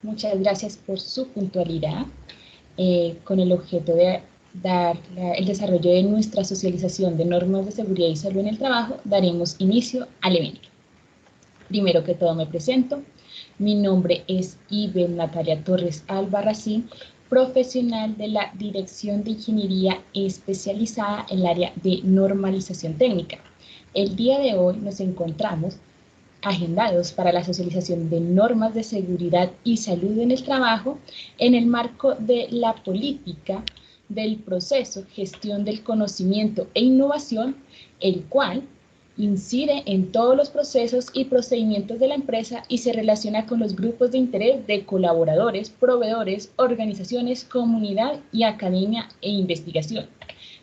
Muchas gracias por su puntualidad. Con el objeto de dar el desarrollo de nuestra socialización de normas de seguridad y salud en el trabajo, daremos inicio al evento. Primero que todo me presento. Mi nombre es Ibe Natalia Torres Albarracín, profesional de la Dirección de Ingeniería especializada en el área de normalización técnica. El día de hoy nos encontramos agendados para la socialización de normas de seguridad y salud en el trabajo en el marco de la política del proceso, gestión del conocimiento e innovación, el cual incide en todos los procesos y procedimientos de la empresa y se relaciona con los grupos de interés de colaboradores, proveedores, organizaciones, comunidad y academia e investigación.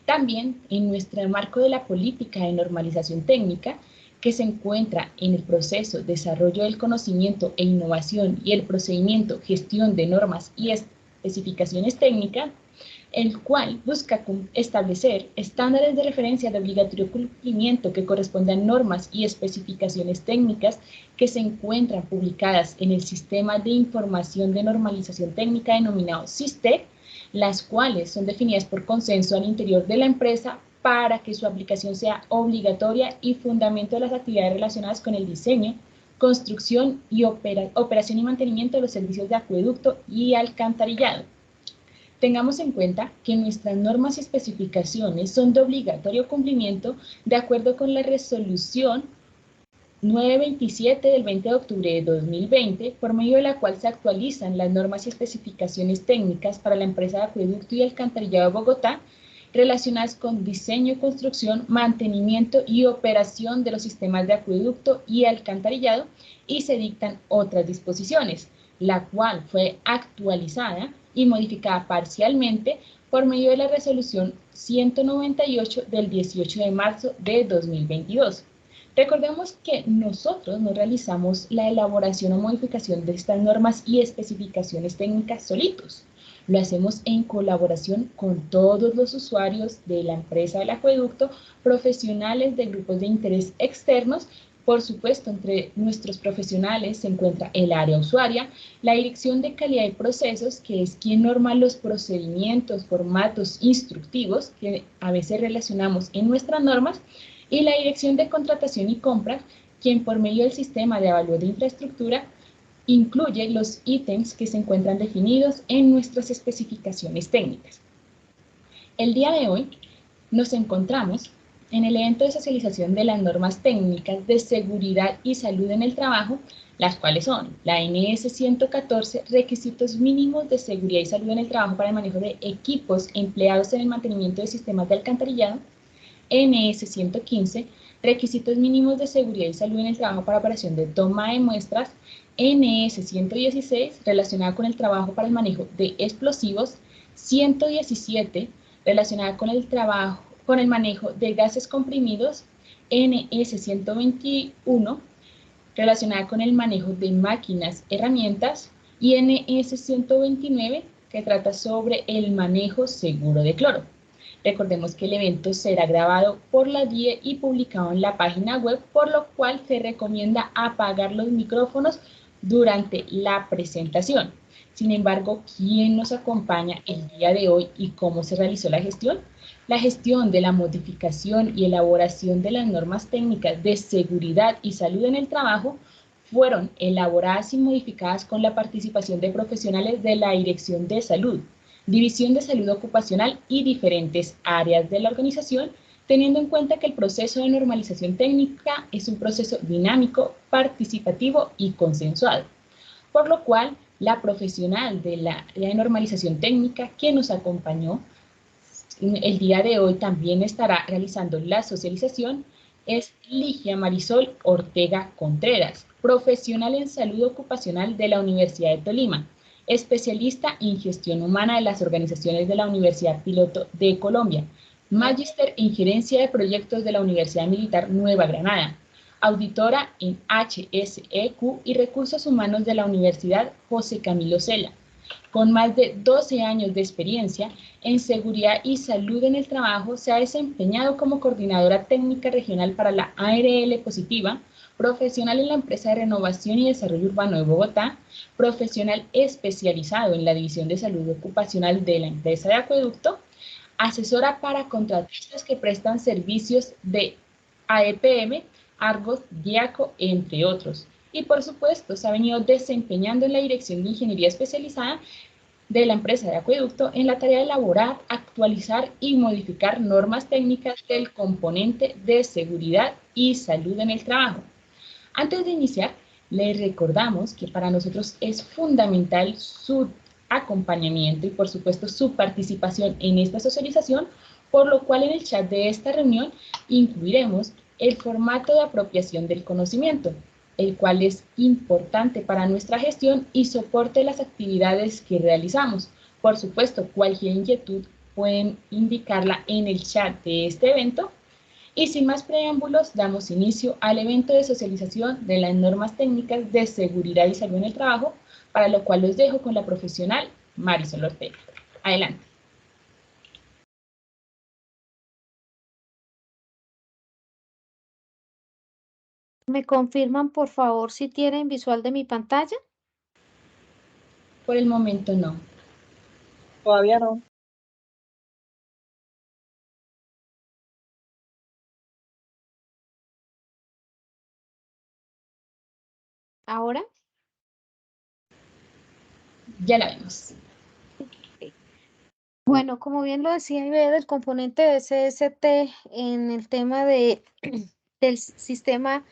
También en nuestro marco de la política de normalización técnica, que se encuentra en el proceso desarrollo del conocimiento e innovación y el procedimiento gestión de normas y especificaciones técnicas, el cual busca establecer estándares de referencia de obligatorio cumplimiento que corresponden a normas y especificaciones técnicas que se encuentran publicadas en el Sistema de Información de Normalización Técnica denominado SISTEC, las cuales son definidas por consenso al interior de la empresa para que su aplicación sea obligatoria y fundamento de las actividades relacionadas con el diseño, construcción y operación y mantenimiento de los servicios de acueducto y alcantarillado. Tengamos en cuenta que nuestras normas y especificaciones son de obligatorio cumplimiento de acuerdo con la resolución 927 del 20 de octubre de 2020, por medio de la cual se actualizan las normas y especificaciones técnicas para la empresa de acueducto y alcantarillado de Bogotá, relacionadas con diseño, construcción, mantenimiento y operación de los sistemas de acueducto y alcantarillado, y se dictan otras disposiciones, la cual fue actualizada y modificada parcialmente por medio de la resolución 198 del 18 de marzo de 2022. Recordemos que nosotros no realizamos la elaboración o modificación de estas normas y especificaciones técnicas solitos. Lo hacemos en colaboración con todos los usuarios de la empresa del acueducto, profesionales de grupos de interés externos. Por supuesto, entre nuestros profesionales se encuentra el área usuaria, la dirección de calidad y procesos, que es quien norma los procedimientos, formatos instructivos que a veces relacionamos en nuestras normas, y la dirección de contratación y compras, quien por medio del sistema de avalúo de infraestructura incluye los ítems que se encuentran definidos en nuestras especificaciones técnicas. El día de hoy nos encontramos en el evento de socialización de las normas técnicas de seguridad y salud en el trabajo, las cuales son la NS 114, requisitos mínimos de seguridad y salud en el trabajo para el manejo de equipos empleados en el mantenimiento de sistemas de alcantarillado, NS 115, requisitos mínimos de seguridad y salud en el trabajo para operación de toma de muestras, NS 116, relacionada con el trabajo para el manejo de explosivos, 117, relacionada con el trabajo con el manejo de gases comprimidos, NS 121, relacionada con el manejo de máquinas, herramientas, y NS 129, que trata sobre el manejo seguro de cloro. Recordemos que el evento será grabado por la DIE y publicado en la página web, por lo cual se recomienda apagar los micrófonos durante la presentación. Sin embargo, ¿quién nos acompaña el día de hoy y cómo se realizó la gestión? La gestión de la modificación y elaboración de las normas técnicas de seguridad y salud en el trabajo fueron elaboradas y modificadas con la participación de profesionales de la Dirección de Salud, División de Salud Ocupacional y diferentes áreas de la organización, teniendo en cuenta que el proceso de normalización técnica es un proceso dinámico, participativo y consensuado, por lo cual la profesional de la área de normalización técnica que nos acompañó el día de hoy también estará realizando la socialización es Ligia Marisol Ortega Contreras, profesional en salud ocupacional de la Universidad de Tolima, especialista en gestión humana de las organizaciones de la Universidad Piloto de Colombia, magíster en gerencia de proyectos de la Universidad Militar Nueva Granada, auditora en HSEQ y recursos humanos de la Universidad José Camilo Cela, con más de 12 años de experiencia en seguridad y salud en el trabajo. Se ha desempeñado como coordinadora técnica regional para la ARL Positiva, profesional en la empresa de renovación y desarrollo urbano de Bogotá, profesional especializado en la división de salud ocupacional de la empresa de acueducto, asesora para contratistas que prestan servicios de AEPM, Argos, Diaco, entre otros. Y por supuesto, se ha venido desempeñando en la Dirección de Ingeniería Especializada de la empresa de acueducto en la tarea de elaborar, actualizar y modificar normas técnicas del componente de seguridad y salud en el trabajo. Antes de iniciar, les recordamos que para nosotros es fundamental su acompañamiento y por supuesto su participación en esta socialización, por lo cual en el chat de esta reunión incluiremos el formato de apropiación del conocimiento, el cual es importante para nuestra gestión y soporte de las actividades que realizamos. Por supuesto, cualquier inquietud pueden indicarla en el chat de este evento. Y sin más preámbulos, damos inicio al evento de socialización de las normas técnicas de seguridad y salud en el trabajo, para lo cual los dejo con la profesional Marisol Ortega. Adelante. ¿Me confirman, por favor, si tienen visual de mi pantalla? Por el momento no. Todavía no. ¿Ahora? Ya la vemos. Okay. Bueno, como bien lo decía Ibe, del componente de CST en el tema del sistema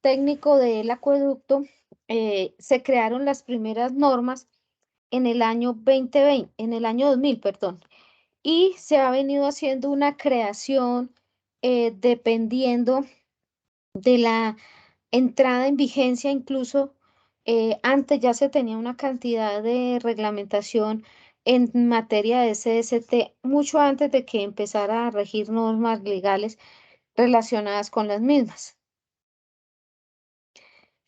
técnico del acueducto, se crearon las primeras normas en el año 2020, en el año 2000, perdón, y se ha venido haciendo una creación dependiendo de la entrada en vigencia, incluso antes ya se tenía una cantidad de reglamentación en materia de CST, mucho antes de que empezara a regir normas legales relacionadas con las mismas.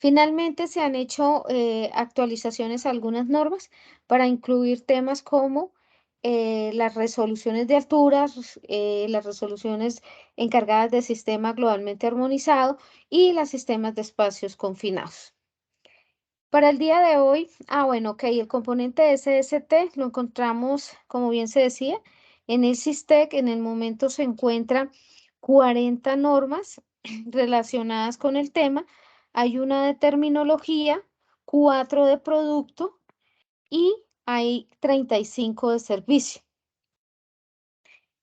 Finalmente se han hecho actualizaciones a algunas normas para incluir temas como las resoluciones de alturas, las resoluciones encargadas de sistema globalmente armonizado y los sistemas de espacios confinados. Para el día de hoy, bueno, ok, el componente de SST lo encontramos, como bien se decía, en el SISTEC. En el momento se encuentran 40 normas relacionadas con el tema. Hay una de terminología, 4 de producto y hay 35 de servicio.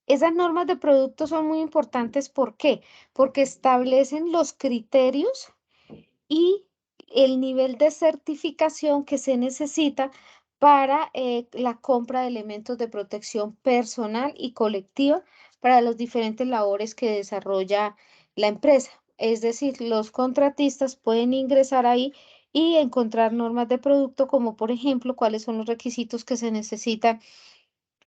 Esas normas de producto son muy importantes. ¿Por qué? Porque establecen los criterios y el nivel de certificación que se necesita para la compra de elementos de protección personal y colectiva para las diferentes labores que desarrolla la empresa. Es decir, los contratistas pueden ingresar ahí y encontrar normas de producto, como por ejemplo, cuáles son los requisitos que se necesitan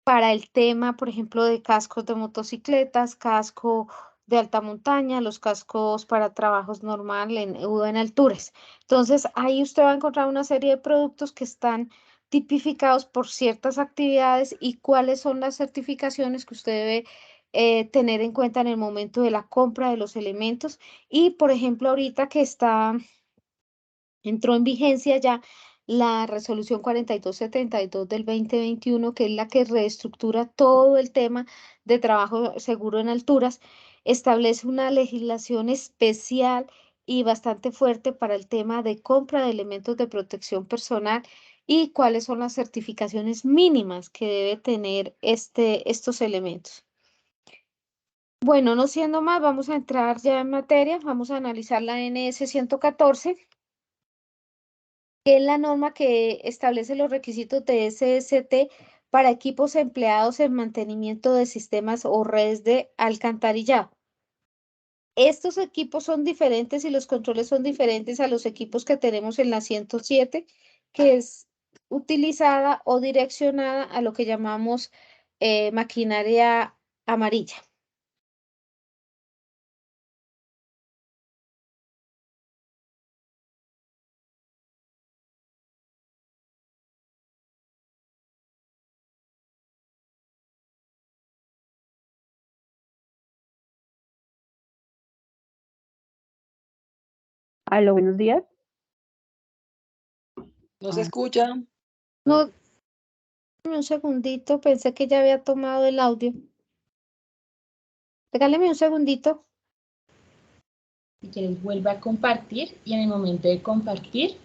para el tema, por ejemplo, de cascos de motocicletas, casco de alta montaña, los cascos para trabajos normal o en alturas. Entonces, ahí usted va a encontrar una serie de productos que están tipificados por ciertas actividades y cuáles son las certificaciones que usted debe tener en cuenta en el momento de la compra de los elementos. Y, por ejemplo, ahorita que entró en vigencia ya la resolución 4272 del 2021, que es la que reestructura todo el tema de trabajo seguro en alturas, establece una legislación especial y bastante fuerte para el tema de compra de elementos de protección personal y cuáles son las certificaciones mínimas que debe tener estos elementos. Bueno, no siendo más, vamos a entrar ya en materia, vamos a analizar la NS 114, que es la norma que establece los requisitos de SST para equipos empleados en mantenimiento de sistemas o redes de alcantarillado. Estos equipos son diferentes y los controles son diferentes a los equipos que tenemos en la 107, que es utilizada o direccionada a lo que llamamos maquinaria amarilla. Aló, buenos días. No se escucha. No, dame un segundito, pensé que ya había tomado el audio. Regáleme un segundito. Si quieres, vuelve a compartir y en el momento de compartir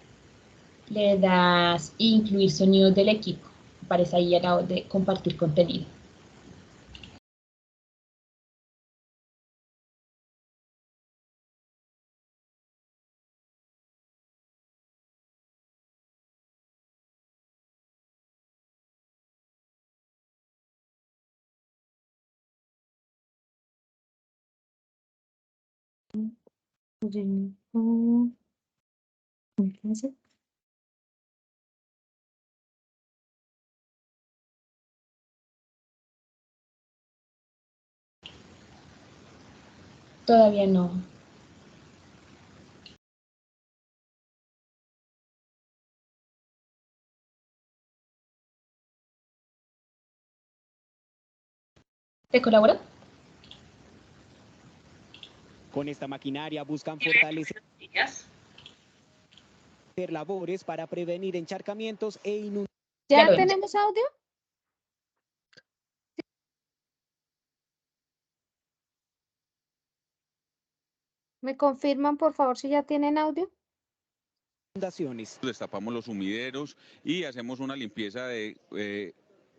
le das incluir sonidos del equipo. Aparece ahí al lado de compartir contenido. Todavía no. ¿Te colabora? Con esta maquinaria buscan fortalecer labores para prevenir encharcamientos e inundaciones. ¿Ya Ya lo tenemos audio? ¿Me confirman, por favor, si ya tienen audio? Destapamos los sumideros y hacemos una limpieza de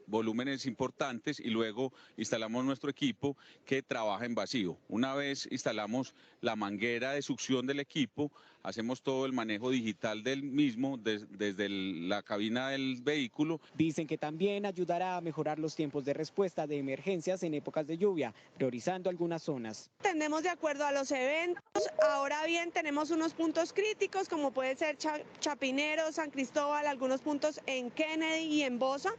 volúmenes importantes y luego instalamos nuestro equipo que trabaja en vacío. Una vez instalamos la manguera de succión del equipo, hacemos todo el manejo digital del mismo desde la cabina del vehículo. Dicen que también ayudará a mejorar los tiempos de respuesta de emergencias en épocas de lluvia, priorizando algunas zonas. Tenemos de acuerdo a los eventos. Ahora bien, tenemos unos puntos críticos como puede ser Chapinero, San Cristóbal, algunos puntos en Kennedy y en Bosa.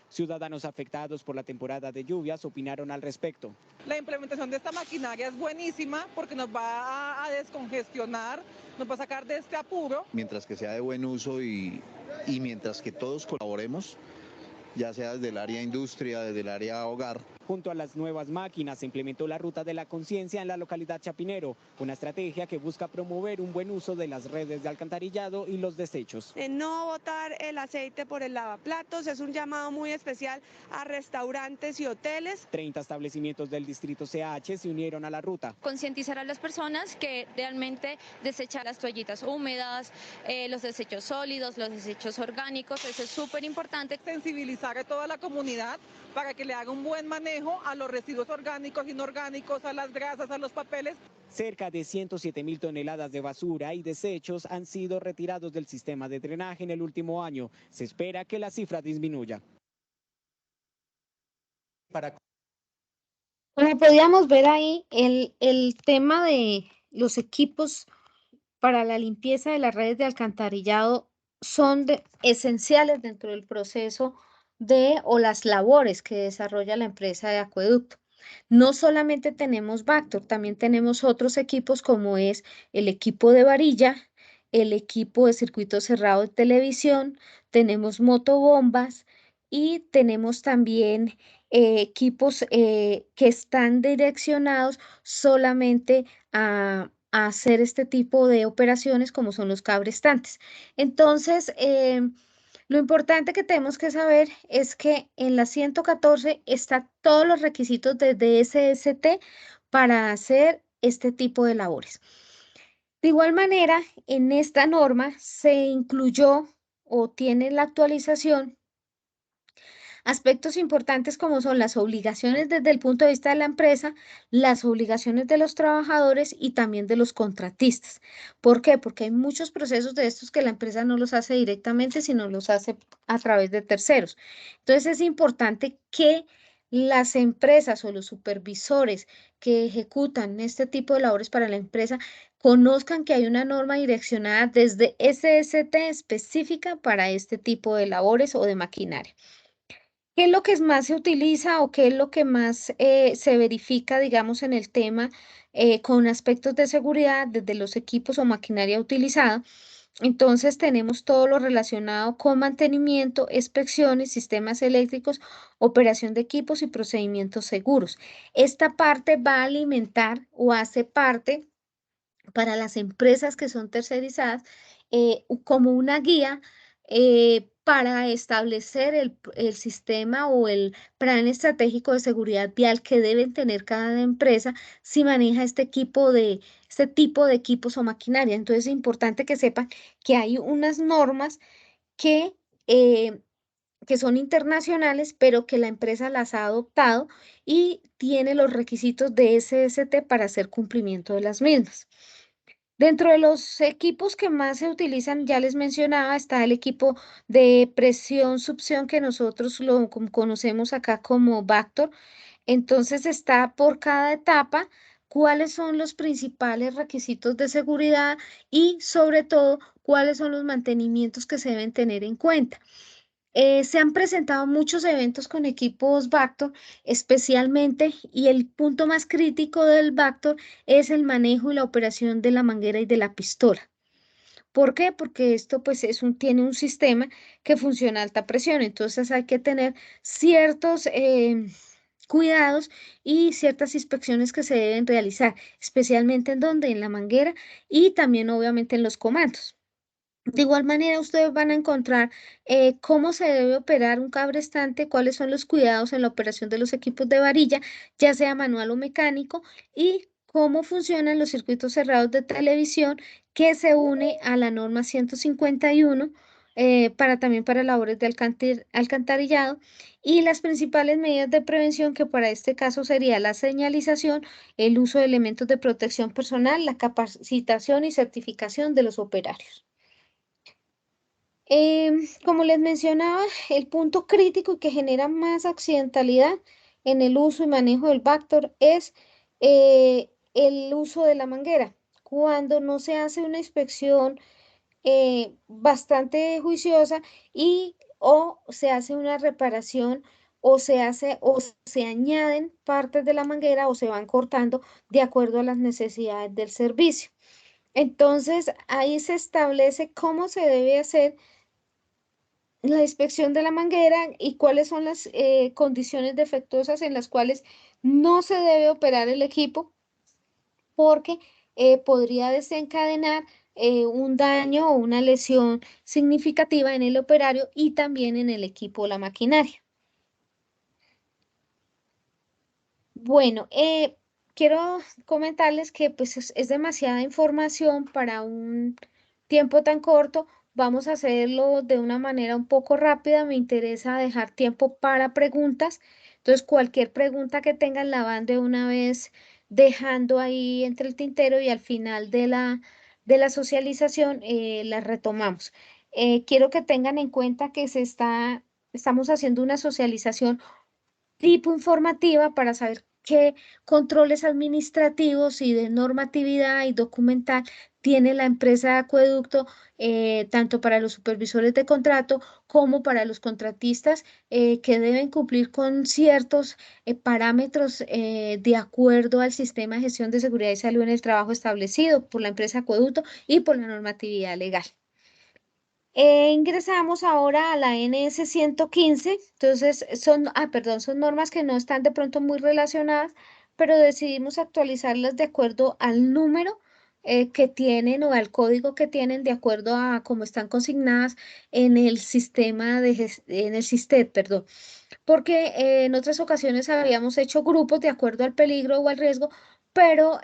Ciudadanos afectados por la temporada de lluvias opinaron al respecto. La implementación de esta maquinaria es buenísima porque nos va a descongestionar, nos va a sacar de este apuro. Mientras que sea de buen uso y mientras que todos colaboremos, ya sea desde el área industria, desde el área hogar. Junto a las nuevas máquinas se implementó la ruta de la conciencia en la localidad Chapinero, una estrategia que busca promover un buen uso de las redes de alcantarillado y los desechos. No botar el aceite por el lavaplatos es un llamado muy especial a restaurantes y hoteles. 30 establecimientos del distrito CH se unieron a la ruta. Concientizar a las personas que realmente desechar las toallitas húmedas, los desechos sólidos, los desechos orgánicos, eso es súper importante. Sensibilizar a toda la comunidad para que le haga un buen manejo a los residuos orgánicos, inorgánicos, a las grasas, a los papeles. Cerca de 107.000 toneladas de basura y desechos han sido retirados del sistema de drenaje en el último año. Se espera que la cifra disminuya. Bueno, podíamos ver ahí el tema de los equipos para la limpieza de las redes de alcantarillado son esenciales dentro del proceso o las labores que desarrolla la empresa de acueducto. No solamente tenemos Vactor, también tenemos otros equipos como es el equipo de varilla, el equipo de circuito cerrado de televisión, tenemos motobombas y tenemos también equipos que están direccionados solamente a hacer este tipo de operaciones como son los cabrestantes. Entonces, lo importante que tenemos que saber es que en la 114 están todos los requisitos de DSST para hacer este tipo de labores. De igual manera, en esta norma se incluyó o tiene la actualización aspectos importantes como son las obligaciones desde el punto de vista de la empresa, las obligaciones de los trabajadores y también de los contratistas. ¿Por qué? Porque hay muchos procesos de estos que la empresa no los hace directamente, sino los hace a través de terceros. Entonces es importante que las empresas o los supervisores que ejecutan este tipo de labores para la empresa conozcan que hay una norma direccionada desde SST específica para este tipo de labores o de maquinaria. ¿Qué es lo que más se utiliza o qué es lo que más se verifica, digamos, en el tema con aspectos de seguridad desde los equipos o maquinaria utilizada? Entonces tenemos todo lo relacionado con mantenimiento, inspecciones, sistemas eléctricos, operación de equipos y procedimientos seguros. Esta parte va a alimentar o hace parte para las empresas que son tercerizadas como una guía para establecer el sistema o el plan estratégico de seguridad vial que deben tener cada empresa si maneja este tipo de equipos o maquinaria. Entonces es importante que sepan que hay unas normas que, eh, que son internacionales, pero que la empresa las ha adoptado y tiene los requisitos de SST para hacer cumplimiento de las mismas. Dentro de los equipos que más se utilizan, ya les mencionaba, está el equipo de presión-succión que nosotros lo conocemos acá como Vactor. Entonces está por cada etapa cuáles son los principales requisitos de seguridad y sobre todo cuáles son los mantenimientos que se deben tener en cuenta. Se han presentado muchos eventos con equipos Vactor, especialmente, y el punto más crítico del Vactor es el manejo y la operación de la manguera y de la pistola. ¿Por qué? Porque esto pues tiene un sistema que funciona a alta presión, entonces hay que tener ciertos cuidados y ciertas inspecciones que se deben realizar, especialmente en la manguera y también obviamente en los comandos. De igual manera, ustedes van a encontrar cómo se debe operar un cabrestante, cuáles son los cuidados en la operación de los equipos de varilla, ya sea manual o mecánico, y cómo funcionan los circuitos cerrados de televisión que se une a la norma 151 también para labores de alcantarillado y las principales medidas de prevención que para este caso sería la señalización, el uso de elementos de protección personal, la capacitación y certificación de los operarios. Como les mencionaba, el punto crítico que genera más accidentalidad en el uso y manejo del Vactor es el uso de la manguera. Cuando no se hace una inspección bastante juiciosa o se hace una reparación o se añaden partes de la manguera o se van cortando de acuerdo a las necesidades del servicio. Entonces, ahí se establece cómo se debe hacer la inspección de la manguera y cuáles son las condiciones defectuosas en las cuales no se debe operar el equipo porque podría desencadenar un daño o una lesión significativa en el operario y también en el equipo o la maquinaria. Bueno, quiero comentarles que pues es demasiada información para un tiempo tan corto. Vamos a hacerlo de una manera un poco rápida. Me interesa dejar tiempo para preguntas. Entonces, cualquier pregunta que tengan la van de una vez dejando ahí entre el tintero y al final de la socialización la retomamos. Quiero que tengan en cuenta que estamos haciendo una socialización tipo informativa para saber qué controles administrativos y de normatividad y documental tiene la empresa de acueducto, tanto para los supervisores de contrato como para los contratistas que deben cumplir con ciertos parámetros de acuerdo al sistema de gestión de seguridad y salud en el trabajo establecido por la empresa de acueducto y por la normatividad legal. Ingresamos ahora a la NS 115, entonces son normas que no están de pronto muy relacionadas, pero decidimos actualizarlas de acuerdo al número que tienen o al código que tienen de acuerdo a cómo están consignadas en el sistema en el SISTED, perdón, porque en otras ocasiones habíamos hecho grupos de acuerdo al peligro o al riesgo, pero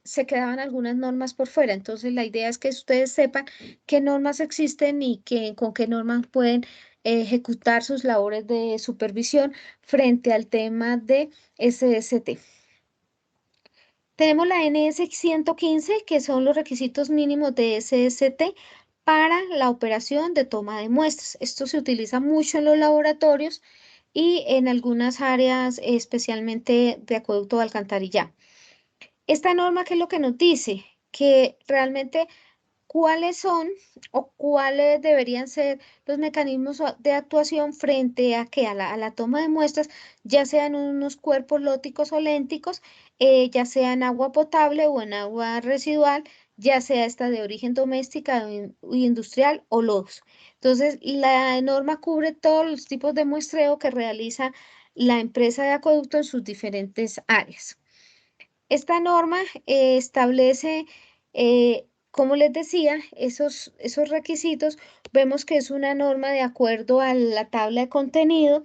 se quedaban algunas normas por fuera. Entonces, la idea es que ustedes sepan qué normas existen y con qué normas pueden ejecutar sus labores de supervisión frente al tema de SST. Tenemos la NS 115, que son los requisitos mínimos de SST para la operación de toma de muestras. Esto se utiliza mucho en los laboratorios y en algunas áreas, especialmente de acueducto o alcantarillado. Esta norma, ¿qué es lo que nos dice? Que realmente cuáles son o cuáles deberían ser los mecanismos de actuación frente a la toma de muestras, ya sean unos cuerpos lóticos o lénticos, ya sea en agua potable o en agua residual, ya sea esta de origen doméstica o industrial o lodos. Entonces, la norma cubre todos los tipos de muestreo que realiza la empresa de acueducto en sus diferentes áreas. Esta norma establece Como les decía, esos requisitos, vemos que es una norma de acuerdo a la tabla de contenido,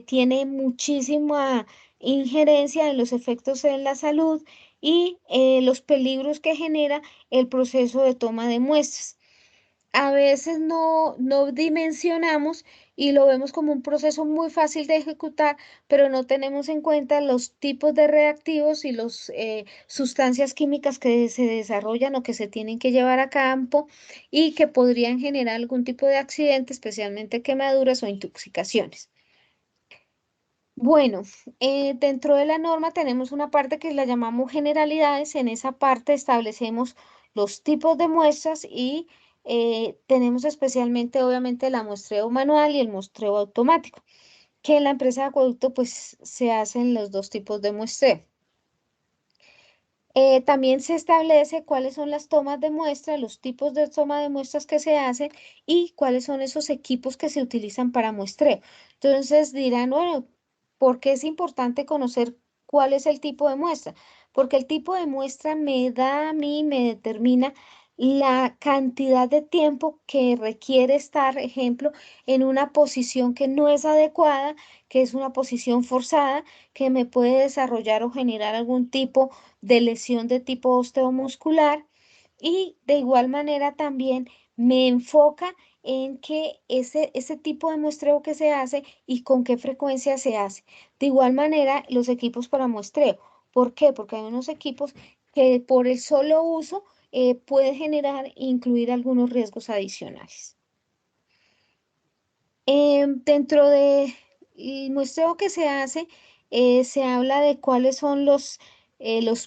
tiene muchísima injerencia en los efectos en la salud y los peligros que genera el proceso de toma de muestras. A veces no dimensionamos y lo vemos como un proceso muy fácil de ejecutar, pero no tenemos en cuenta los tipos de reactivos y las sustancias químicas que se desarrollan o que se tienen que llevar a campo y que podrían generar algún tipo de accidente, especialmente quemaduras o intoxicaciones. Bueno, dentro de la norma tenemos una parte que la llamamos generalidades. En esa parte establecemos los tipos de muestras y tenemos especialmente, obviamente, el muestreo manual y el muestreo automático, que en la empresa de acueducto pues se hacen los dos tipos de muestreo. También se establece cuáles son las tomas de muestra, los tipos de toma de muestras que se hacen y cuáles son esos equipos que se utilizan para muestreo. Entonces dirán, bueno, ¿por qué es importante conocer cuál es el tipo de muestra? Porque el tipo de muestra me da a mí, me determina la cantidad de tiempo que requiere estar, ejemplo, en una posición que no es adecuada, que es una posición forzada, que me puede desarrollar o generar algún tipo de lesión de tipo osteomuscular y de igual manera también me enfoca en que ese tipo de muestreo que se hace y con qué frecuencia se hace. De igual manera, los equipos para muestreo. ¿Por qué? Porque hay unos equipos que por el solo uso puede generar e incluir algunos riesgos adicionales. Dentro del muestreo que se hace, se habla de cuáles son los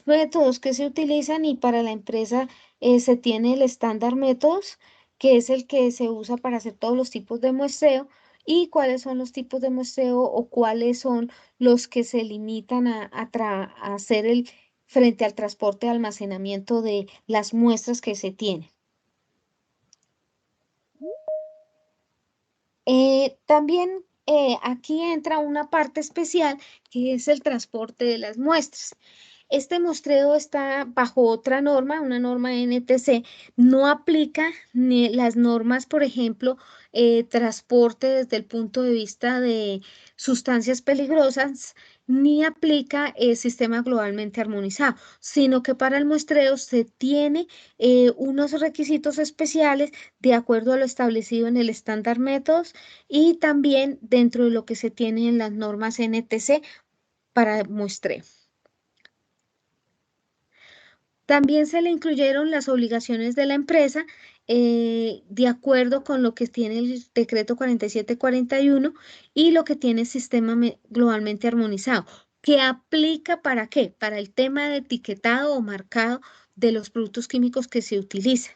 métodos que se utilizan y para la empresa se tiene el estándar métodos, que es el que se usa para hacer todos los tipos de muestreo y cuáles son los tipos de muestreo o cuáles son los que se limitan a hacer frente al transporte y almacenamiento de las muestras que se tienen. También aquí entra una parte especial que es el transporte de las muestras. Este muestreo está bajo otra norma, una norma NTC, no aplica ni las normas, por ejemplo, transporte desde el punto de vista de sustancias peligrosas, ni aplica el sistema globalmente armonizado, sino que para el muestreo se tiene unos requisitos especiales de acuerdo a lo establecido en el estándar métodos y también dentro de lo que se tiene en las normas NTC para muestreo. También se le incluyeron las obligaciones de la empresa de acuerdo con lo que tiene el decreto 4741 y lo que tiene el sistema globalmente armonizado, que aplica ¿para qué? Para el tema de etiquetado o marcado de los productos químicos que se utilizan.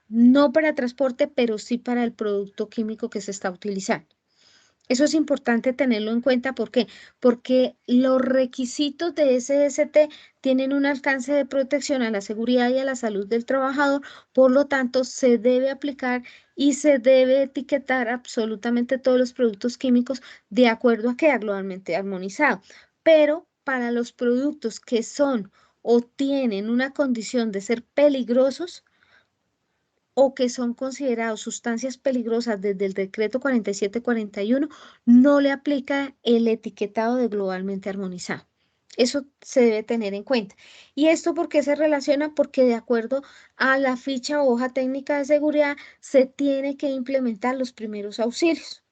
No para transporte, pero sí para el producto químico que se está utilizando. Eso es importante tenerlo en cuenta. ¿Por qué? Porque los requisitos de SST tienen un alcance de protección a la seguridad y a la salud del trabajador, por lo tanto, se debe aplicar y se debe etiquetar absolutamente todos los productos químicos de acuerdo a que sea globalmente armonizado. Pero para los productos que son o tienen una condición de ser peligrosos, o que son considerados sustancias peligrosas desde el decreto 4741, no le aplica el etiquetado de globalmente armonizado. Eso se debe tener en cuenta. ¿Y esto por qué se relaciona? Porque de acuerdo a la ficha o hoja técnica de seguridad se tiene que implementar los primeros auxilios.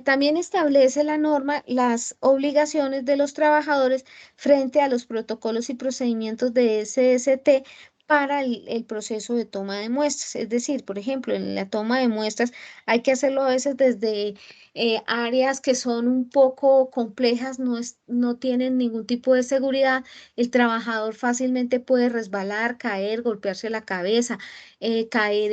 También establece la norma las obligaciones de los trabajadores frente a los protocolos y procedimientos de SST para el proceso de toma de muestras. Es decir, por ejemplo, en la toma de muestras hay que hacerlo a veces desde áreas que son un poco complejas, no tienen ningún tipo de seguridad. El trabajador fácilmente puede resbalar, caer, golpearse la cabeza, caer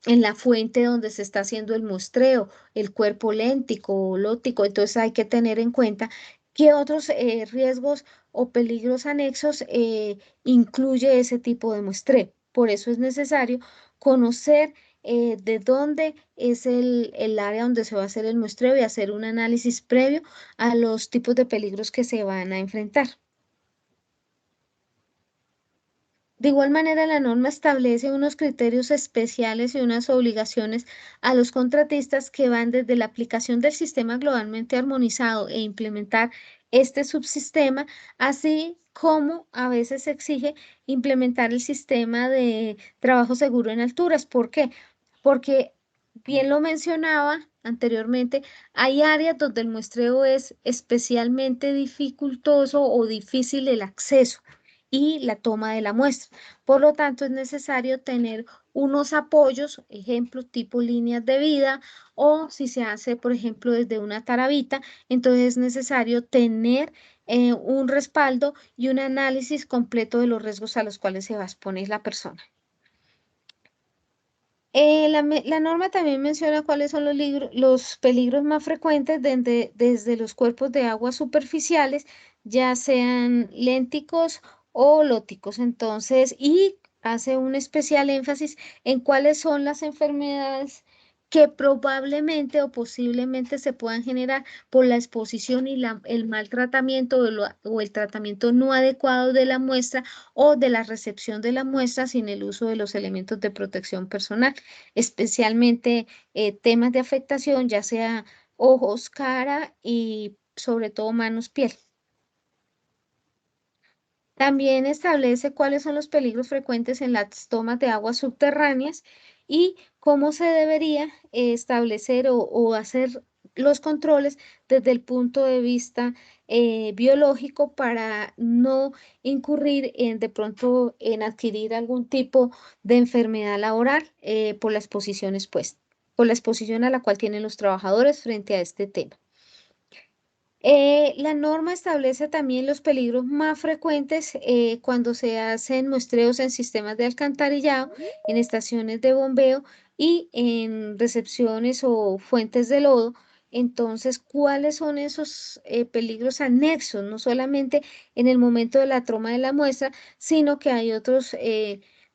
en la fuente donde se está haciendo el muestreo, el cuerpo léntico o lótico. Entonces hay que tener en cuenta qué otros riesgos o peligros anexos incluye ese tipo de muestreo. Por eso es necesario conocer de dónde es el área donde se va a hacer el muestreo y hacer un análisis previo a los tipos de peligros que se van a enfrentar. De igual manera, la norma establece unos criterios especiales y unas obligaciones a los contratistas que van desde la aplicación del sistema globalmente armonizado e implementar este subsistema, así como a veces se exige implementar el sistema de trabajo seguro en alturas. ¿Por qué? Porque, bien lo mencionaba anteriormente, hay áreas donde el muestreo es especialmente dificultoso o difícil el acceso y la toma de la muestra. Por lo tanto, es necesario tener unos apoyos, ejemplo, tipo líneas de vida, o si se hace, por ejemplo, desde una tarabita, entonces es necesario tener un respaldo y un análisis completo de los riesgos a los cuales se va a exponer la persona. La norma también menciona cuáles son los peligros más frecuentes desde los cuerpos de agua superficiales, ya sean lénticos o lóticos. Entonces, y hace un especial énfasis en cuáles son las enfermedades que probablemente o posiblemente se puedan generar por la exposición y el maltratamiento o el tratamiento no adecuado de la muestra o de la recepción de la muestra sin el uso de los elementos de protección personal, especialmente temas de afectación, ya sea ojos, cara y sobre todo manos, piel. También establece cuáles son los peligros frecuentes en las tomas de aguas subterráneas y cómo se debería establecer o hacer los controles desde el punto de vista biológico para no incurrir de pronto en adquirir algún tipo de enfermedad laboral por la exposición expuesta, por la exposición a la cual tienen los trabajadores frente a este tema. La norma establece también los peligros más frecuentes cuando se hacen muestreos en sistemas de alcantarillado, en estaciones de bombeo y en recepciones o fuentes de lodo. Entonces, ¿cuáles son esos peligros anexos? No solamente en el momento de la toma de la muestra, sino que hay otros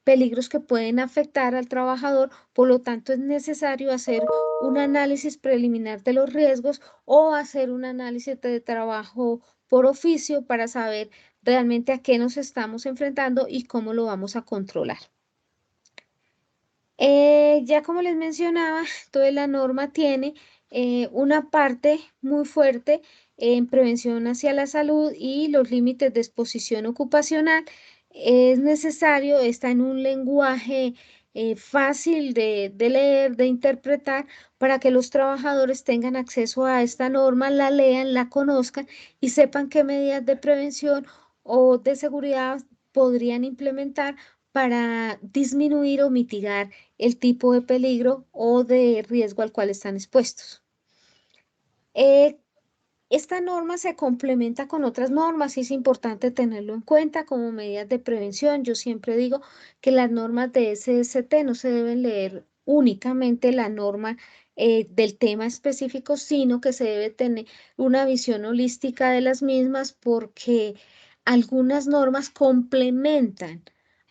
peligros que pueden afectar al trabajador. Por lo tanto, es necesario hacer un análisis preliminar de los riesgos o hacer un análisis de trabajo por oficio para saber realmente a qué nos estamos enfrentando y cómo lo vamos a controlar. Ya como les mencionaba, toda la norma tiene una parte muy fuerte en prevención hacia la salud y los límites de exposición ocupacional. Es necesario, está en un lenguaje fácil de leer, de interpretar, para que los trabajadores tengan acceso a esta norma, la lean, la conozcan y sepan qué medidas de prevención o de seguridad podrían implementar para disminuir o mitigar el tipo de peligro o de riesgo al cual están expuestos. Esta norma se complementa con otras normas y es importante tenerlo en cuenta como medidas de prevención. Yo siempre digo que las normas de SST no se deben leer únicamente la norma del tema específico, sino que se debe tener una visión holística de las mismas porque algunas normas complementan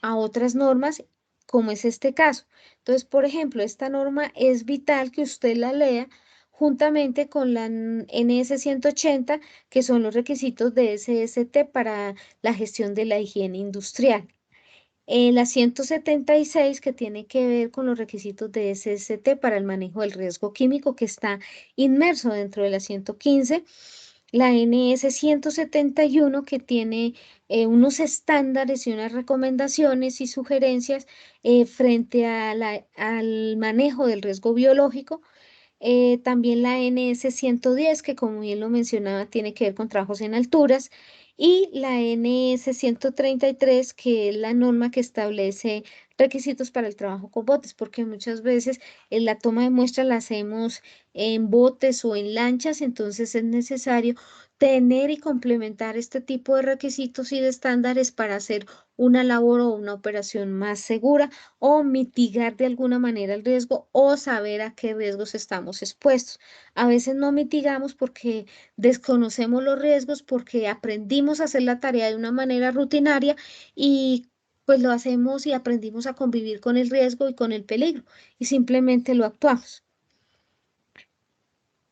a otras normas, como es este caso. Entonces, por ejemplo, esta norma es vital que usted la lea juntamente con la NS 180, que son los requisitos de SST para la gestión de la higiene industrial. La 176, que tiene que ver con los requisitos de SST para el manejo del riesgo químico, que está inmerso dentro de la 115. La NS 171, que tiene unos estándares y unas recomendaciones y sugerencias frente al manejo del riesgo biológico. También la NS 110, que como bien lo mencionaba, tiene que ver con trabajos en alturas, y la NS 133, que es la norma que establece requisitos para el trabajo con botes, porque muchas veces en la toma de muestra la hacemos en botes o en lanchas, entonces es necesario tener y complementar este tipo de requisitos y de estándares para hacer una labor o una operación más segura o mitigar de alguna manera el riesgo o saber a qué riesgos estamos expuestos. A veces no mitigamos porque desconocemos los riesgos, porque aprendimos a hacer la tarea de una manera rutinaria y pues lo hacemos y aprendimos a convivir con el riesgo y con el peligro y simplemente lo actuamos.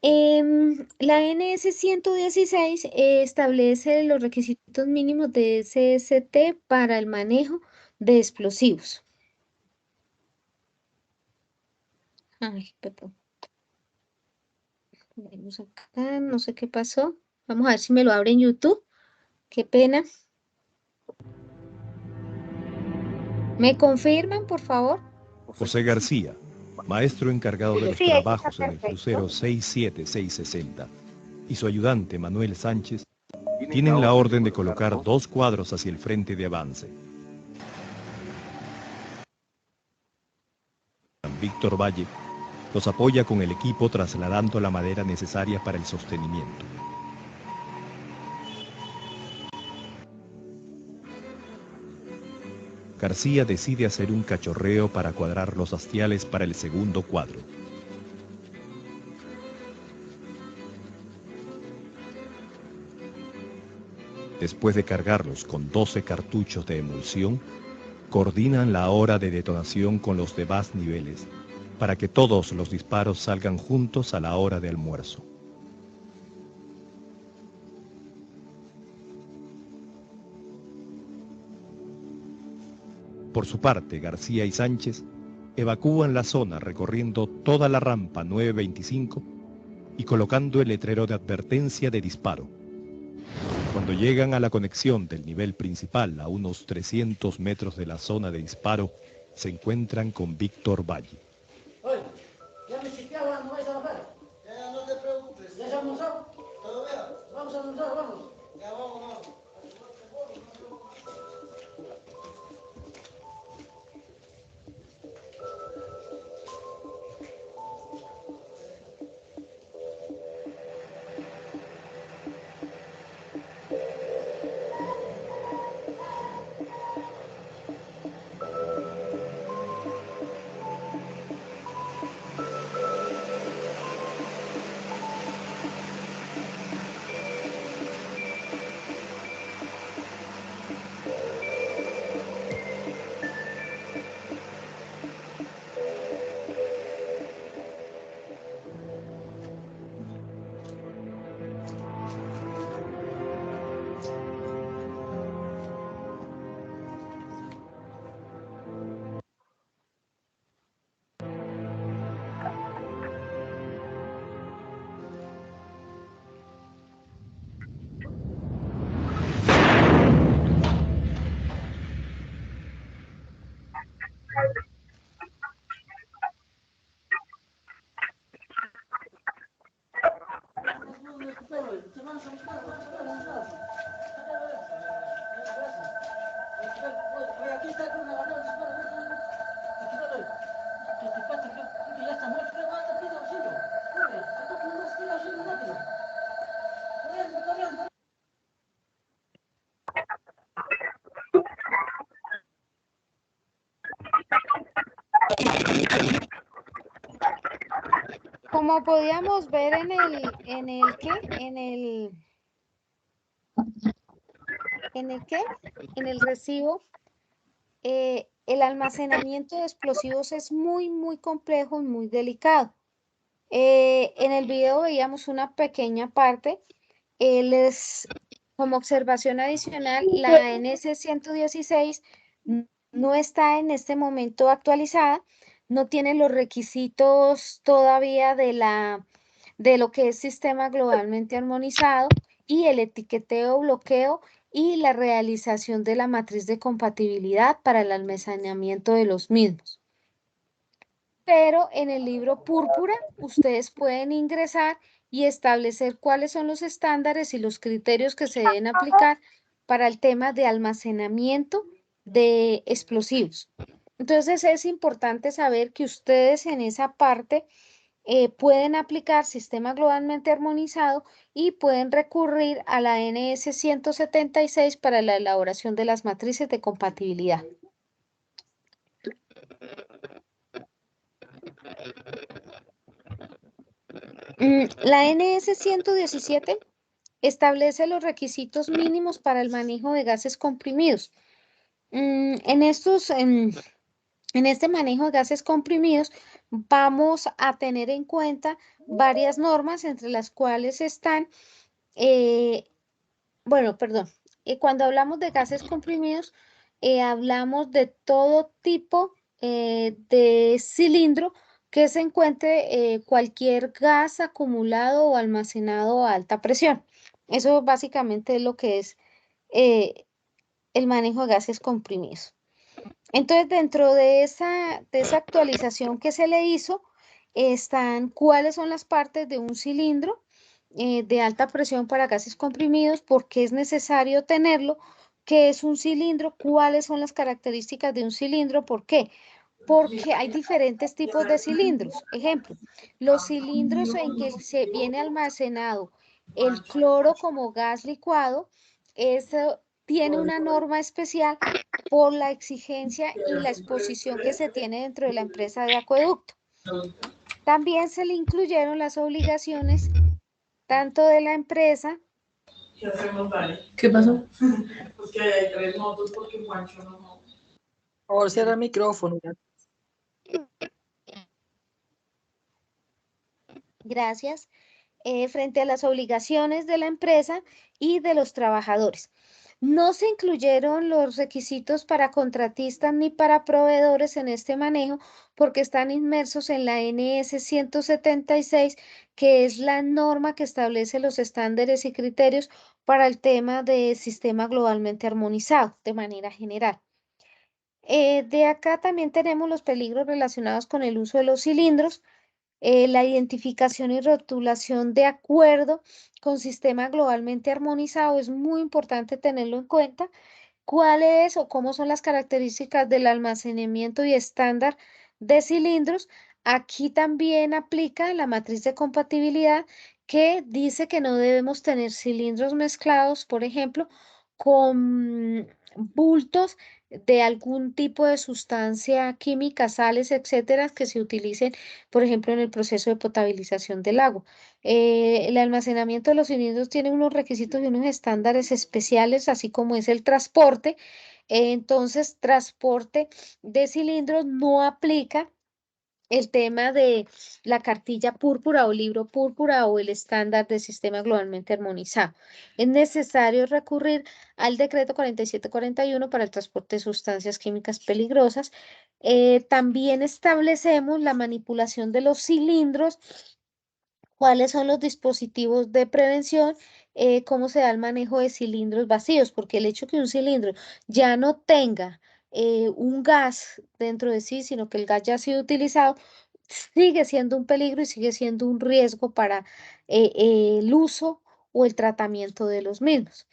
La NS 116 establece los requisitos mínimos de SST para el manejo de explosivos. Ay, perdón. Vamos acá, no sé qué pasó. Vamos a ver si me lo abre en YouTube. Qué pena. ¿Me confirman, por favor? José García, maestro encargado de los Sí, ahí está trabajos en el perfecto. crucero 67660, y su ayudante Manuel Sánchez tienen la orden de colocar 2 cuadros hacia el frente de avance. Víctor Valle los apoya con el equipo trasladando la madera necesaria para el sostenimiento. García decide hacer un cachorreo para cuadrar los hastiales para el segundo cuadro. Después de cargarlos con 12 cartuchos de emulsión, coordinan la hora de detonación con los demás niveles para que todos los disparos salgan juntos a la hora de almuerzo. Por su parte, García y Sánchez evacúan la zona recorriendo toda la rampa 925 y colocando el letrero de advertencia de disparo. Cuando llegan a la conexión del nivel principal a unos 300 metros de la zona de disparo, se encuentran con Víctor Valle. Oye, ya me chequeaba, no vais a bajar. Ya, no te preocupes. ¿Ya se ha almorzado? Todavía. Vamos a almorzar, vamos. Ya, vamos. Como podíamos ver en el recibo, el almacenamiento de explosivos es muy, muy complejo y muy delicado. En el video veíamos una pequeña parte. Como observación adicional, la NS-116 no está en este momento actualizada, no tiene los requisitos todavía de lo que es sistema globalmente armonizado y el etiqueteo, bloqueo y la realización de la matriz de compatibilidad para el almacenamiento de los mismos. Pero en el libro Púrpura ustedes pueden ingresar y establecer cuáles son los estándares y los criterios que se deben aplicar para el tema de almacenamiento de explosivos. Entonces es importante saber que ustedes en esa parte pueden aplicar sistema globalmente armonizado y pueden recurrir a la NS 176 para la elaboración de las matrices de compatibilidad. La NS 117 establece los requisitos mínimos para el manejo de gases comprimidos. En este manejo de gases comprimidos vamos a tener en cuenta varias normas, entre las cuales están, cuando hablamos de gases comprimidos, hablamos de todo tipo de cilindro que se encuentre cualquier gas acumulado o almacenado a alta presión. Eso básicamente es lo que es el manejo de gases comprimidos. Entonces, dentro de esa actualización que se le hizo, están cuáles son las partes de un cilindro de alta presión para gases comprimidos, por qué es necesario tenerlo, qué es un cilindro, cuáles son las características de un cilindro, ¿por qué? Porque hay diferentes tipos de cilindros. Ejemplo, los cilindros en que se viene almacenado el cloro como gas licuado, eso tiene una norma especial por la exigencia y la exposición que se tiene dentro de la empresa de acueducto. También se le incluyeron las obligaciones tanto de la empresa. ¿Qué hacemos, Dani? ¿Qué pasó? Porque hay 3 motos porque Juancho no. Por favor, cierra el micrófono. Gracias. Frente a las obligaciones de la empresa y de los trabajadores. No se incluyeron los requisitos para contratistas ni para proveedores en este manejo porque están inmersos en la NS 176, que es la norma que establece los estándares y criterios para el tema de sistema globalmente armonizado de manera general. De acá también tenemos los peligros relacionados con el uso de los cilindros, la identificación y rotulación de acuerdo con sistema globalmente armonizado. Es muy importante tenerlo en cuenta. ¿Cuál es o cómo son las características del almacenamiento y estándar de cilindros? Aquí también aplica la matriz de compatibilidad que dice que no debemos tener cilindros mezclados, por ejemplo, con bultos de algún tipo de sustancia química, sales, etcétera, que se utilicen, por ejemplo, en el proceso de potabilización del agua. El almacenamiento de los cilindros tiene unos requisitos y unos estándares especiales, así como es el transporte. Entonces, transporte de cilindros no aplica el tema de la cartilla púrpura o libro púrpura o el estándar de sistema globalmente armonizado. Es necesario recurrir al decreto 4741 para el transporte de sustancias químicas peligrosas. También establecemos la manipulación de los cilindros, cuáles son los dispositivos de prevención, cómo se da el manejo de cilindros vacíos, porque el hecho que un cilindro ya no tenga un gas dentro de sí, sino que el gas ya ha sido utilizado, sigue siendo un peligro y sigue siendo un riesgo para el uso o el tratamiento de los mismos.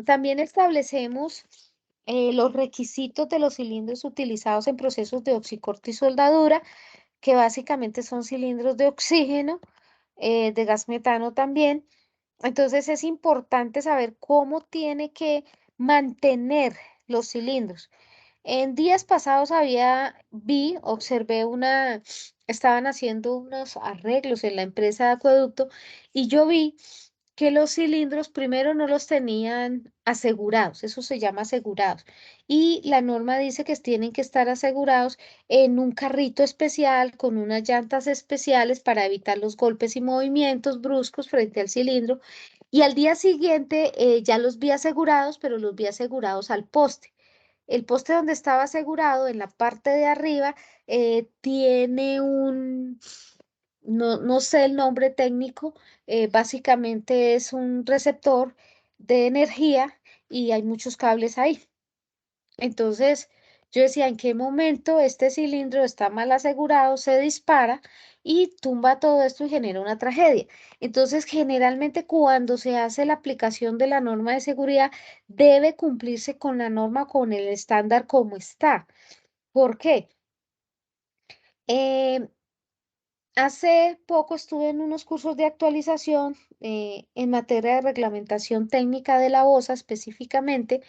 También establecemos los requisitos de los cilindros utilizados en procesos de oxicorte y soldadura, que básicamente son cilindros de oxígeno, de gas metano también. Entonces es importante saber cómo tiene que mantener los cilindros. En días pasados observé estaban haciendo unos arreglos en la empresa de acueducto y yo vi que los cilindros primero no los tenían asegurados, eso se llama asegurados, y la norma dice que tienen que estar asegurados en un carrito especial con unas llantas especiales para evitar los golpes y movimientos bruscos frente al cilindro, y al día siguiente ya los vi asegurados, pero los vi asegurados al poste. El poste donde estaba asegurado, en la parte de arriba, tiene no sé el nombre técnico, básicamente es un receptor de energía y hay muchos cables ahí. Entonces, yo decía, ¿en qué momento este cilindro está mal asegurado, se dispara y tumba todo esto y genera una tragedia? Entonces, generalmente cuando se hace la aplicación de la norma de seguridad, debe cumplirse con la norma, con el estándar como está. ¿Por qué? Hace poco estuve en unos cursos de actualización en materia de reglamentación técnica de la OSA específicamente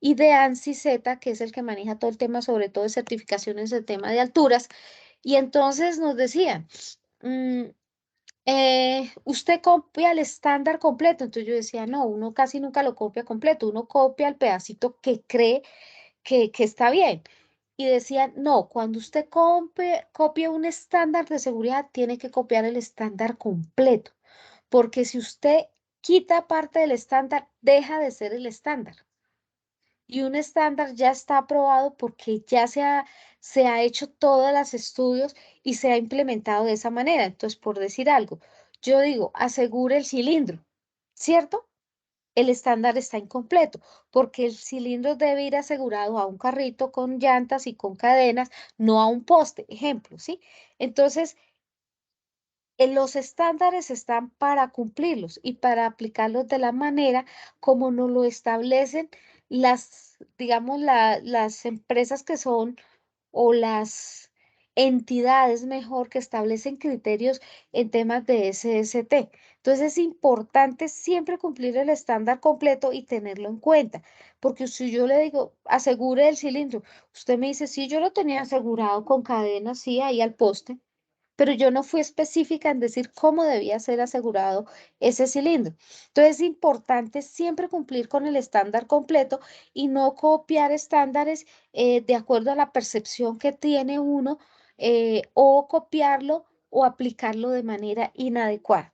y de ANSI-Z, que es el que maneja todo el tema, sobre todo de certificaciones de tema de alturas. Y entonces nos decían, usted copia el estándar completo. Entonces yo decía, no, uno casi nunca lo copia completo, uno copia el pedacito que cree que está bien. Y decían, no, cuando usted copie un estándar de seguridad, tiene que copiar el estándar completo, porque si usted quita parte del estándar, deja de ser el estándar. y un estándar ya está aprobado porque ya se ha hecho todos los estudios y se ha implementado de esa manera. Entonces, por decir algo, yo digo, asegure el cilindro, ¿cierto? El estándar está incompleto porque el cilindro debe ir asegurado a un carrito con llantas y con cadenas, no a un poste, ejemplo, ¿sí? Entonces, los estándares están para cumplirlos y para aplicarlos de la manera como nos lo establecen las, digamos, las empresas que son o las entidades mejor que establecen criterios en temas de SST. Entonces es importante siempre cumplir el estándar completo y tenerlo en cuenta, porque si yo le digo, asegure el cilindro, usted me dice, sí, yo lo tenía asegurado con cadenas, sí, ahí al poste, pero yo no fui específica en decir cómo debía ser asegurado ese cilindro. Entonces es importante siempre cumplir con el estándar completo y no copiar estándares de acuerdo a la percepción que tiene uno o copiarlo o aplicarlo de manera inadecuada.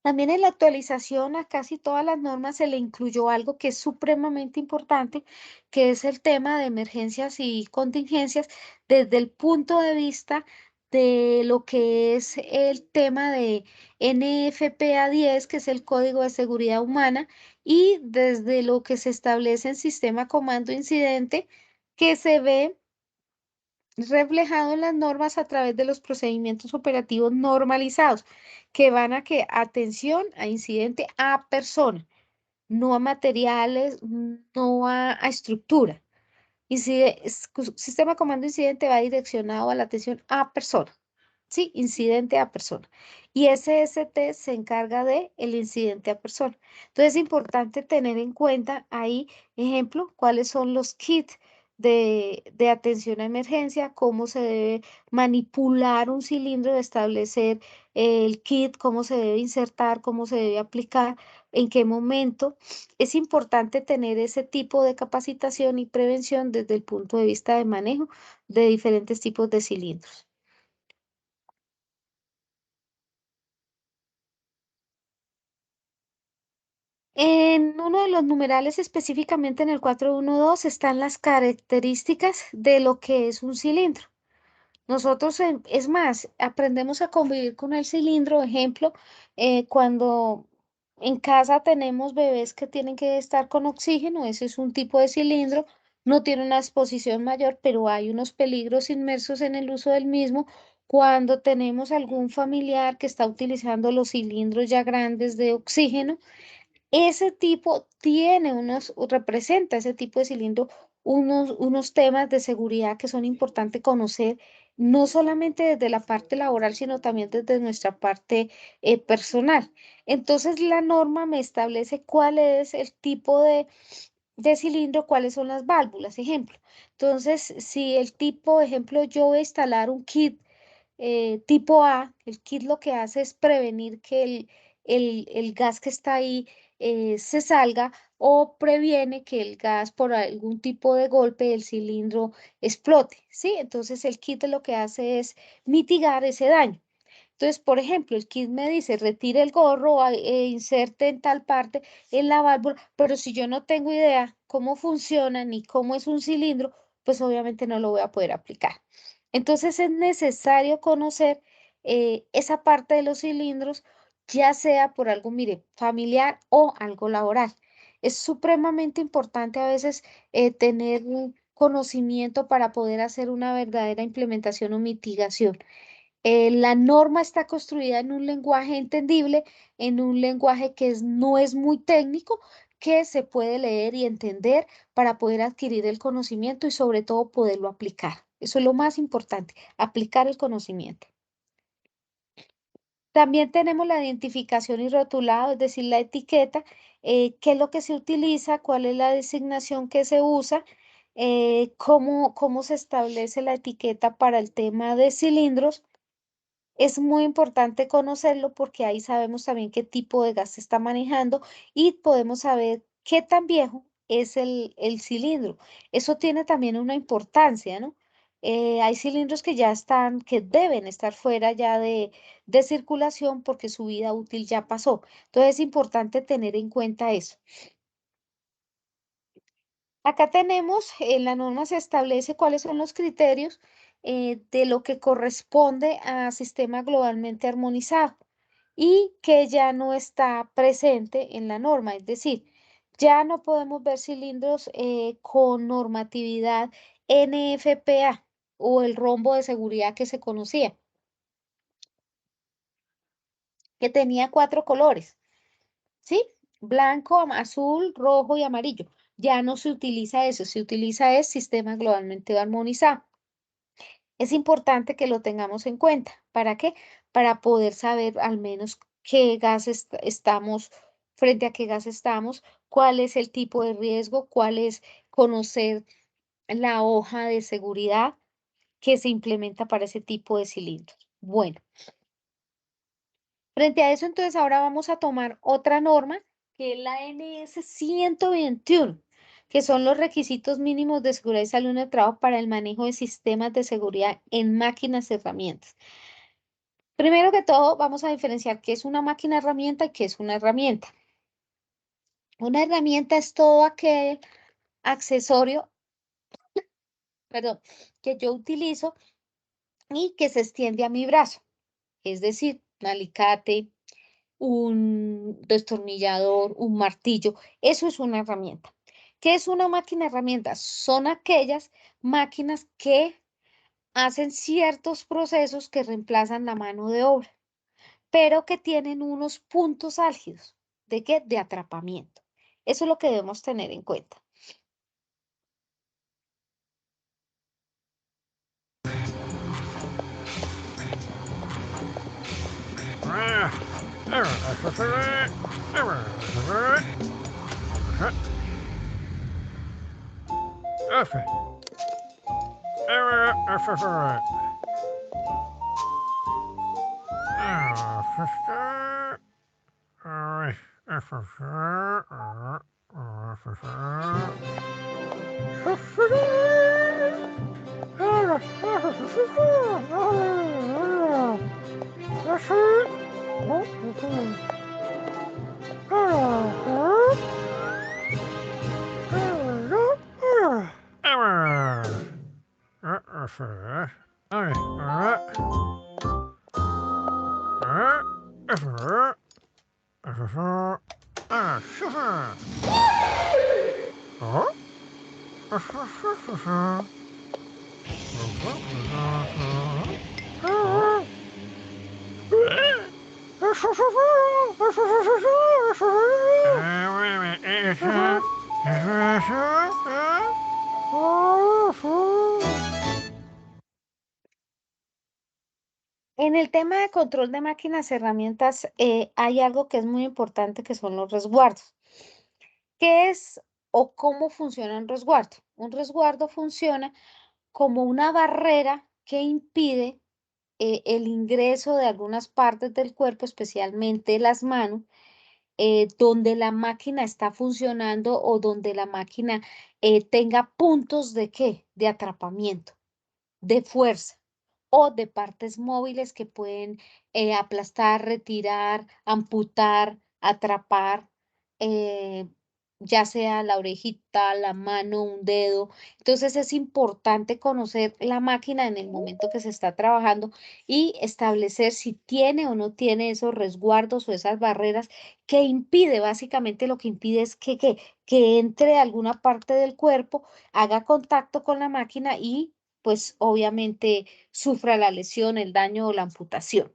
También en la actualización a casi todas las normas se le incluyó algo que es supremamente importante, que es el tema de emergencias y contingencias desde el punto de vista de lo que es el tema de NFPA 10, que es el Código de Seguridad Humana, y desde lo que se establece en Sistema Comando Incidente, que se ve reflejado en las normas a través de los procedimientos operativos normalizados, que van a que atención a incidente a persona, no a materiales, no a estructura. Sistema comando incidente va direccionado a la atención a persona. Sí, incidente a persona. Y SST se encarga de el incidente a persona. Entonces es importante tener en cuenta ahí, ejemplo, cuáles son los kits de atención a emergencia, cómo se debe manipular un cilindro, establecer el kit, cómo se debe insertar, cómo se debe aplicar, en qué momento. Es importante tener ese tipo de capacitación y prevención desde el punto de vista de manejo de diferentes tipos de cilindros. En uno de los numerales, específicamente en el 412, están las características de lo que es un cilindro. Nosotros, es más, aprendemos a convivir con el cilindro, ejemplo, cuando en casa tenemos bebés que tienen que estar con oxígeno, ese es un tipo de cilindro, no tiene una exposición mayor, pero hay unos peligros inmersos en el uso del mismo. Cuando tenemos algún familiar que está utilizando los cilindros ya grandes de oxígeno, ese tipo tiene representa ese tipo de cilindro unos temas de seguridad que son importantes conocer, no solamente desde la parte laboral, sino también desde nuestra parte personal. Entonces, la norma me establece cuál es el tipo de cilindro, cuáles son las válvulas, ejemplo. Entonces, si el tipo, ejemplo, yo voy a instalar un kit tipo A, el kit lo que hace es prevenir que el gas que está ahí se salga o previene que el gas por algún tipo de golpe del cilindro explote, ¿sí? Entonces el kit lo que hace es mitigar ese daño. Entonces, por ejemplo, el kit me dice, retire el gorro inserte en tal parte en la válvula, pero si yo no tengo idea cómo funciona ni cómo es un cilindro, pues obviamente no lo voy a poder aplicar. Entonces es necesario conocer esa parte de los cilindros, ya sea por algo, mire, familiar o algo laboral. Es supremamente importante a veces tener un conocimiento para poder hacer una verdadera implementación o mitigación. La norma está construida en un lenguaje entendible, en un lenguaje que no es muy técnico, que se puede leer y entender para poder adquirir el conocimiento y sobre todo poderlo aplicar. Eso es lo más importante, aplicar el conocimiento. También tenemos la identificación y rotulado, es decir, la etiqueta, qué es lo que se utiliza, cuál es la designación que se usa, cómo se establece la etiqueta para el tema de cilindros. Es muy importante conocerlo porque ahí sabemos también qué tipo de gas se está manejando y podemos saber qué tan viejo es el cilindro. Eso tiene también una importancia, ¿no? Hay cilindros que ya están, que deben estar fuera ya de circulación porque su vida útil ya pasó. Entonces es importante tener en cuenta eso. Acá tenemos, en la norma se establece cuáles son los criterios de lo que corresponde a sistema globalmente armonizado y que ya no está presente en la norma, es decir, ya no podemos ver cilindros con normatividad NFPA o el rombo de seguridad que se conocía, que tenía 4 colores, ¿sí? Blanco, azul, rojo y amarillo. Ya no se utiliza eso, se utiliza el sistema globalmente armonizado. Es importante que lo tengamos en cuenta. ¿Para qué? Para poder saber al menos qué gas estamos, frente a qué gas estamos, cuál es el tipo de riesgo, cuál es conocer la hoja de seguridad que se implementa para ese tipo de cilindros. Bueno, frente a eso, entonces ahora vamos a tomar otra norma, que es la NS 121, que son los requisitos mínimos de seguridad y salud en el trabajo para el manejo de sistemas de seguridad en máquinas y herramientas. Primero que todo, vamos a diferenciar qué es una máquina herramienta y qué es una herramienta. Una herramienta es todo aquel accesorio, perdón, que yo utilizo y que se extiende a mi brazo. Es decir, un alicate, un destornillador, un martillo. Eso es una herramienta. ¿Qué es una máquina herramienta? Son aquellas máquinas que hacen ciertos procesos que reemplazan la mano de obra, pero que tienen unos puntos álgidos. ¿De qué? De atrapamiento. Eso es lo que debemos tener en cuenta. En el tema de control de máquinas y herramientas, hay algo que es muy importante que son los resguardos. ¿Qué es o cómo funciona un resguardo? Un resguardo funciona como una barrera que impide el ingreso de algunas partes del cuerpo, especialmente las manos, donde la máquina está funcionando o donde la máquina tenga puntos de ¿qué? De atrapamiento, de fuerza o de partes móviles que pueden aplastar, retirar, amputar, atrapar, ya sea la orejita, la mano, un dedo. Entonces es importante conocer la máquina en el momento que se está trabajando y establecer si tiene o no tiene esos resguardos o esas barreras que impide, básicamente lo que impide es que entre alguna parte del cuerpo, haga contacto con la máquina y pues obviamente sufra la lesión, el daño o la amputación.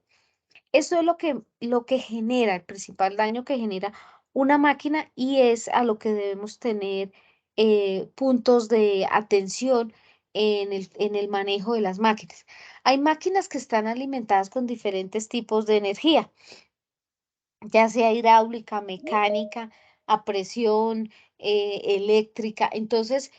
Eso es lo que genera, el principal daño que genera una máquina y es a lo que debemos tener puntos de atención en el manejo de las máquinas. Hay máquinas que están alimentadas con diferentes tipos de energía, ya sea hidráulica, mecánica, a presión, eléctrica. Entonces,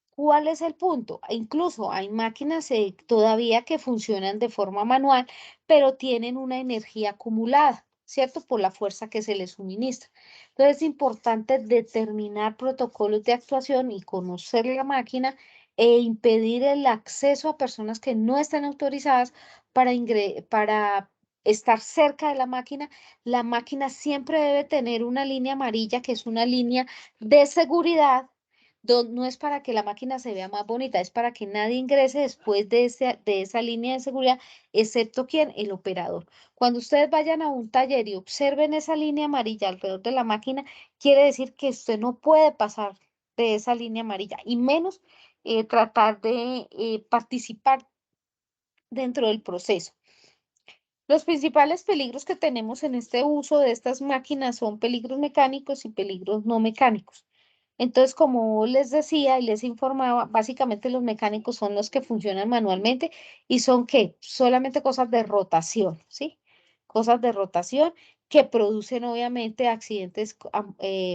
¿cuál es el punto? Incluso hay máquinas todavía que funcionan de forma manual, pero tienen una energía acumulada, ¿cierto? Por la fuerza que se les suministra. Entonces, es importante determinar protocolos de actuación y conocer la máquina e impedir el acceso a personas que no estén autorizadas para estar cerca de la máquina. La máquina siempre debe tener una línea amarilla, que es una línea de seguridad, No es para que la máquina se vea más bonita, es para que nadie ingrese después de esa línea de seguridad, excepto ¿quién? El operador. Cuando ustedes vayan a un taller y observen esa línea amarilla alrededor de la máquina, quiere decir que usted no puede pasar de esa línea amarilla y menos tratar de participar dentro del proceso. Los principales peligros que tenemos en este uso de estas máquinas son peligros mecánicos y peligros no mecánicos. Entonces, como les decía y les informaba, básicamente los mecánicos son los que funcionan manualmente y son ¿qué? Solamente cosas de rotación, ¿sí? Cosas de rotación que producen obviamente accidentes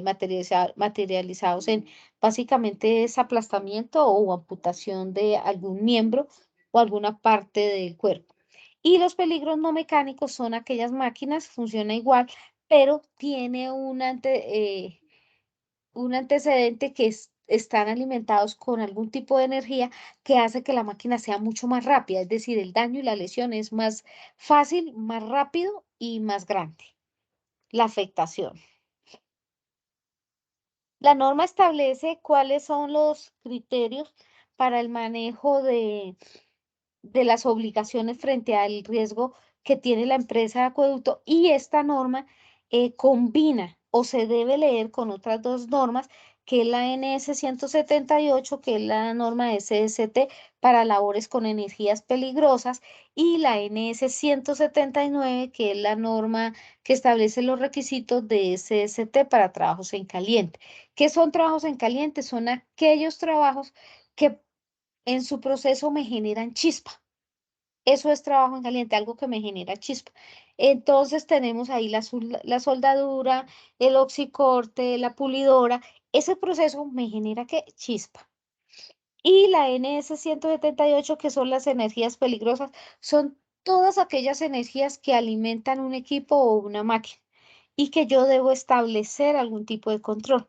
materializados en básicamente es aplastamiento o amputación de algún miembro o alguna parte del cuerpo. Y los peligros no mecánicos son aquellas máquinas, funciona igual, pero tiene un antecedente que están alimentados con algún tipo de energía que hace que la máquina sea mucho más rápida, es decir, el daño y la lesión es más fácil, más rápido y más grande, la afectación. La norma establece cuáles son los criterios para el manejo de las obligaciones frente al riesgo que tiene la empresa de acueducto y esta norma combina o se debe leer con otras dos normas que es la NS 178, que es la norma SST para labores con energías peligrosas, y la NS 179, que es la norma que establece los requisitos de SST para trabajos en caliente. ¿Qué son trabajos en caliente? Son aquellos trabajos que en su proceso me generan chispa. Eso es trabajo en caliente, algo que me genera chispa. Entonces tenemos ahí la soldadura, el oxicorte, la pulidora. Ese proceso me genera ¿qué? Chispa. Y la NS 178, que son las energías peligrosas, son todas aquellas energías que alimentan un equipo o una máquina y que yo debo establecer algún tipo de control.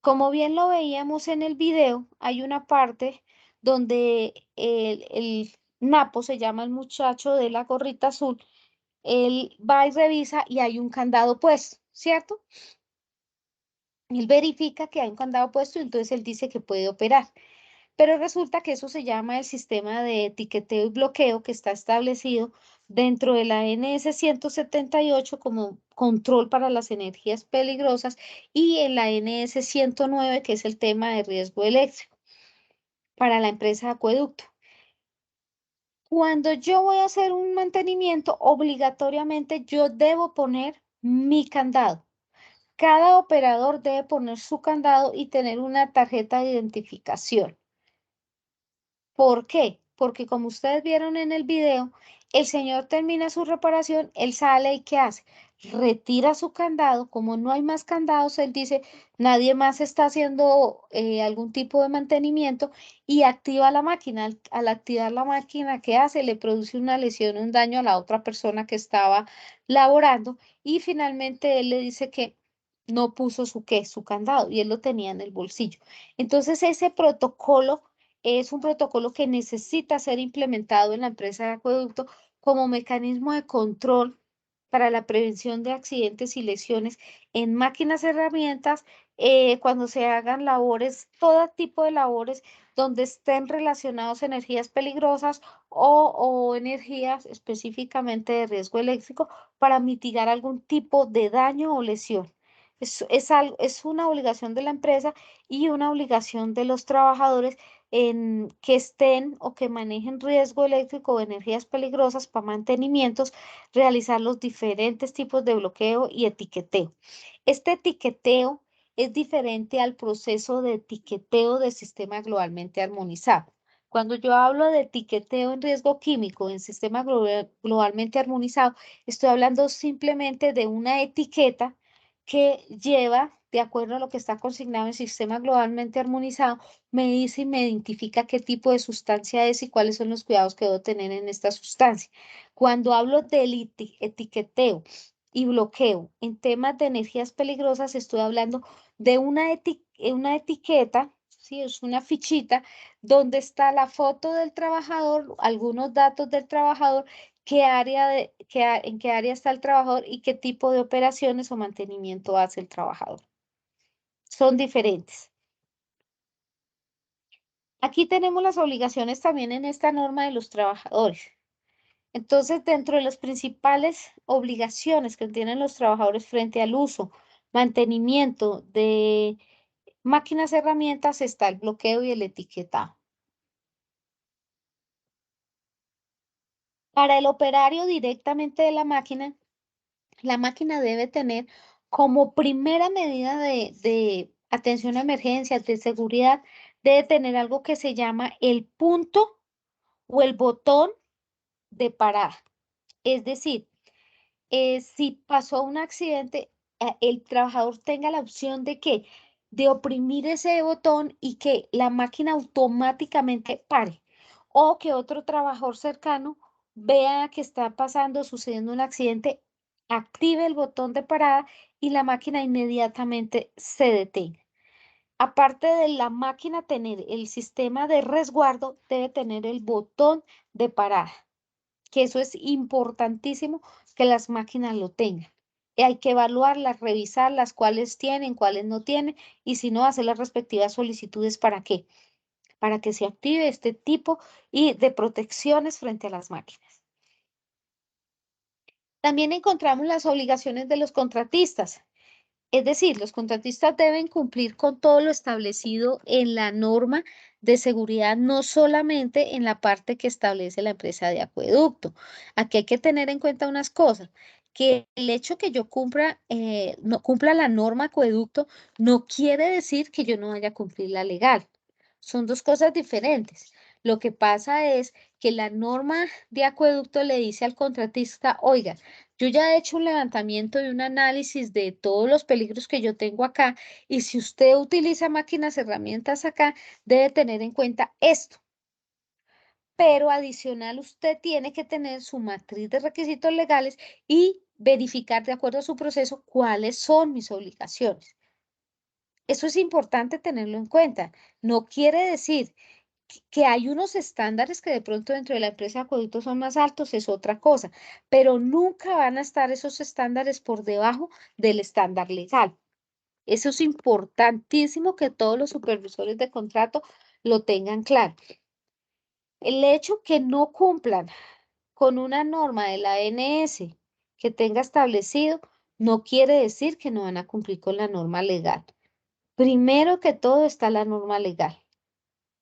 Como bien lo veíamos en el video, hay una parte donde el Napo, se llama el muchacho de la gorrita azul, él va y revisa y hay un candado puesto, ¿cierto? Él verifica que hay un candado puesto y entonces él dice que puede operar. Pero resulta que eso se llama el sistema de etiqueteo y bloqueo que está establecido dentro de la NS 178 como control para las energías peligrosas y en la NS 109 que es el tema de riesgo eléctrico para la empresa de acueducto. Cuando yo voy a hacer un mantenimiento, obligatoriamente yo debo poner mi candado. Cada operador debe poner su candado y tener una tarjeta de identificación. ¿Por qué? Porque como ustedes vieron en el video, el señor termina su reparación, él sale y ¿qué hace? Retira su candado, como no hay más candados, él dice, nadie más está haciendo algún tipo de mantenimiento y activa la máquina. Al activar la máquina, ¿qué hace? Le produce una lesión, un daño a la otra persona que estaba laborando y finalmente él le dice que no puso su qué, su candado y él lo tenía en el bolsillo. Entonces ese protocolo es un protocolo que necesita ser implementado en la empresa de acueducto como mecanismo de control para la prevención de accidentes y lesiones en máquinas y herramientas cuando se hagan labores, todo tipo de labores donde estén relacionados energías peligrosas o energías específicamente de riesgo eléctrico para mitigar algún tipo de daño o lesión. Es una obligación de la empresa y una obligación de los trabajadores en que estén o que manejen riesgo eléctrico o energías peligrosas para mantenimientos, realizar los diferentes tipos de bloqueo y etiqueteo. Este etiqueteo es diferente al proceso de etiqueteo del sistema globalmente armonizado. Cuando yo hablo de etiqueteo en riesgo químico en sistema globalmente armonizado, estoy hablando simplemente de una etiqueta que lleva, de acuerdo a lo que está consignado en el sistema globalmente armonizado, me dice y me identifica qué tipo de sustancia es y cuáles son los cuidados que debo tener en esta sustancia. Cuando hablo del etiqueteo y bloqueo en temas de energías peligrosas, estoy hablando de una etiqueta, ¿sí? Es una fichita donde está la foto del trabajador, algunos datos del trabajador, en qué área está el trabajador y qué tipo de operaciones o mantenimiento hace el trabajador. Son diferentes. Aquí tenemos las obligaciones también en esta norma de los trabajadores. Entonces, dentro de las principales obligaciones que tienen los trabajadores frente al uso, mantenimiento de máquinas, herramientas, está el bloqueo y el etiquetado. Para el operario directamente de la máquina debe tener como primera medida de atención a emergencias, de seguridad, debe tener algo que se llama el punto o el botón de parada. Es decir, si pasó un accidente, el trabajador tenga la opción de que de oprimir ese botón y que la máquina automáticamente pare, o que otro trabajador cercano vea que está pasando, sucediendo un accidente, active el botón de parada y la máquina inmediatamente se detenga. Aparte de la máquina tener el sistema de resguardo, debe tener el botón de parada, que eso es importantísimo que las máquinas lo tengan. Y hay que evaluarlas, revisarlas, cuáles tienen, cuáles no tienen, y si no, hacer las respectivas solicitudes. ¿Para qué? Para que se active este tipo de protecciones frente a las máquinas. También encontramos las obligaciones de los contratistas. Es decir, los contratistas deben cumplir con todo lo establecido en la norma de seguridad, no solamente en la parte que establece la empresa de acueducto. Aquí hay que tener en cuenta unas cosas, que el hecho que yo no cumpla la norma acueducto no quiere decir que yo no vaya a cumplir la legal. Son dos cosas diferentes. Lo que pasa es que la norma de acueducto le dice al contratista, oiga, yo ya he hecho un levantamiento y un análisis de todos los peligros que yo tengo acá, y si usted utiliza máquinas, herramientas acá, debe tener en cuenta esto. Pero adicional, usted tiene que tener su matriz de requisitos legales y verificar de acuerdo a su proceso cuáles son mis obligaciones. Eso es importante tenerlo en cuenta. No quiere decir que hay unos estándares que de pronto dentro de la empresa de acueductos son más altos, es otra cosa, pero nunca van a estar esos estándares por debajo del estándar legal. Eso es importantísimo que todos los supervisores de contrato lo tengan claro. El hecho que no cumplan con una norma de la ANS que tenga establecido no quiere decir que no van a cumplir con la norma legal. Primero que todo está la norma legal.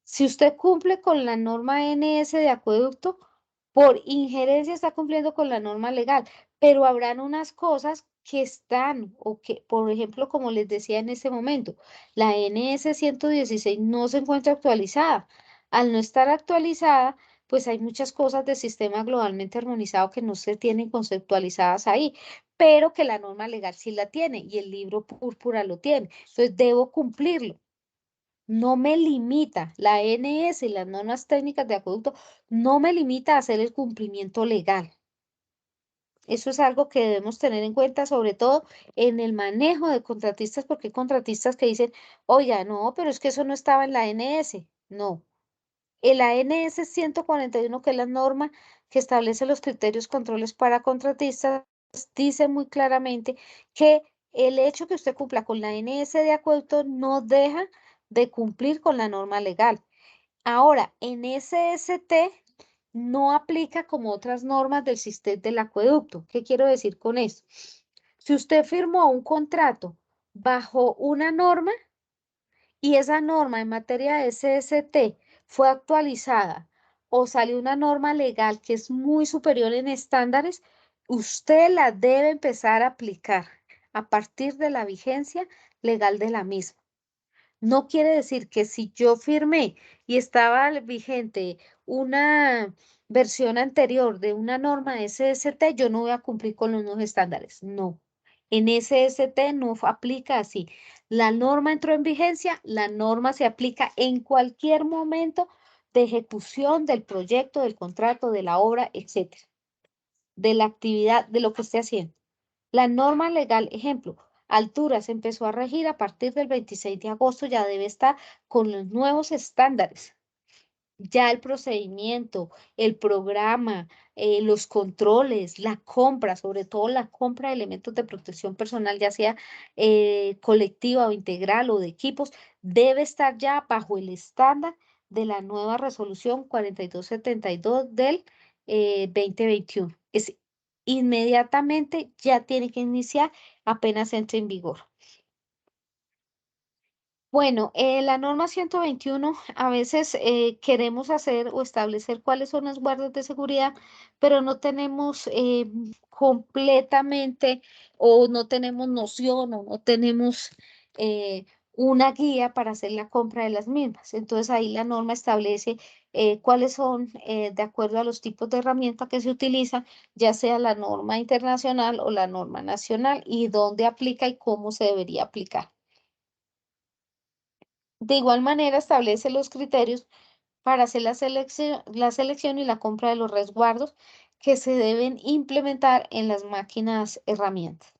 Si usted cumple con la norma ANS de acueducto, por injerencia está cumpliendo con la norma legal, pero habrán unas cosas que están, o que, por ejemplo, como les decía en este momento, la ANS 116 no se encuentra actualizada. Al no estar actualizada, pues hay muchas cosas del sistema globalmente armonizado que no se tienen conceptualizadas ahí, pero que la norma legal sí la tiene y el libro púrpura lo tiene. Entonces debo cumplirlo. No me limita, la ANS y las normas técnicas de acueducto no me limita a hacer el cumplimiento legal. Eso es algo que debemos tener en cuenta, sobre todo en el manejo de contratistas, porque hay contratistas que dicen, oye, no, pero es que eso no estaba en la ANS. No. El ANS 141, que es la norma que establece los criterios controles para contratistas, dice muy claramente que el hecho que usted cumpla con la ANS de acueducto no deja de cumplir con la norma legal. Ahora, en SST no aplica como otras normas del sistema del acueducto. ¿Qué quiero decir con eso? Si usted firmó un contrato bajo una norma y esa norma en materia de SST fue actualizada o salió una norma legal que es muy superior en estándares, usted la debe empezar a aplicar a partir de la vigencia legal de la misma. No quiere decir que si yo firmé y estaba vigente una versión anterior de una norma de SST, yo no voy a cumplir con los nuevos estándares. No, en SST no aplica así. La norma entró en vigencia, la norma se aplica en cualquier momento de ejecución del proyecto, del contrato, de la obra, etcétera, de la actividad, de lo que esté haciendo. La norma legal, ejemplo, alturas, empezó a regir a partir del 26 de agosto, ya debe estar con los nuevos estándares. Ya el procedimiento, el programa, los controles, la compra, sobre todo la compra de elementos de protección personal, ya sea colectiva o integral o de equipos, debe estar ya bajo el estándar de la nueva resolución 4272 del 2021. Es inmediatamente, ya tiene que iniciar apenas entre en vigor. Bueno, la norma 121, a veces queremos hacer o establecer cuáles son los guardas de seguridad, pero no tenemos completamente o no tenemos noción o no tenemos una guía para hacer la compra de las mismas. Entonces ahí la norma establece cuáles son, de acuerdo a los tipos de herramienta que se utilizan, ya sea la norma internacional o la norma nacional, y dónde aplica y cómo se debería aplicar. De igual manera, establece los criterios para hacer la selección y la compra de los resguardos que se deben implementar en las máquinas herramientas.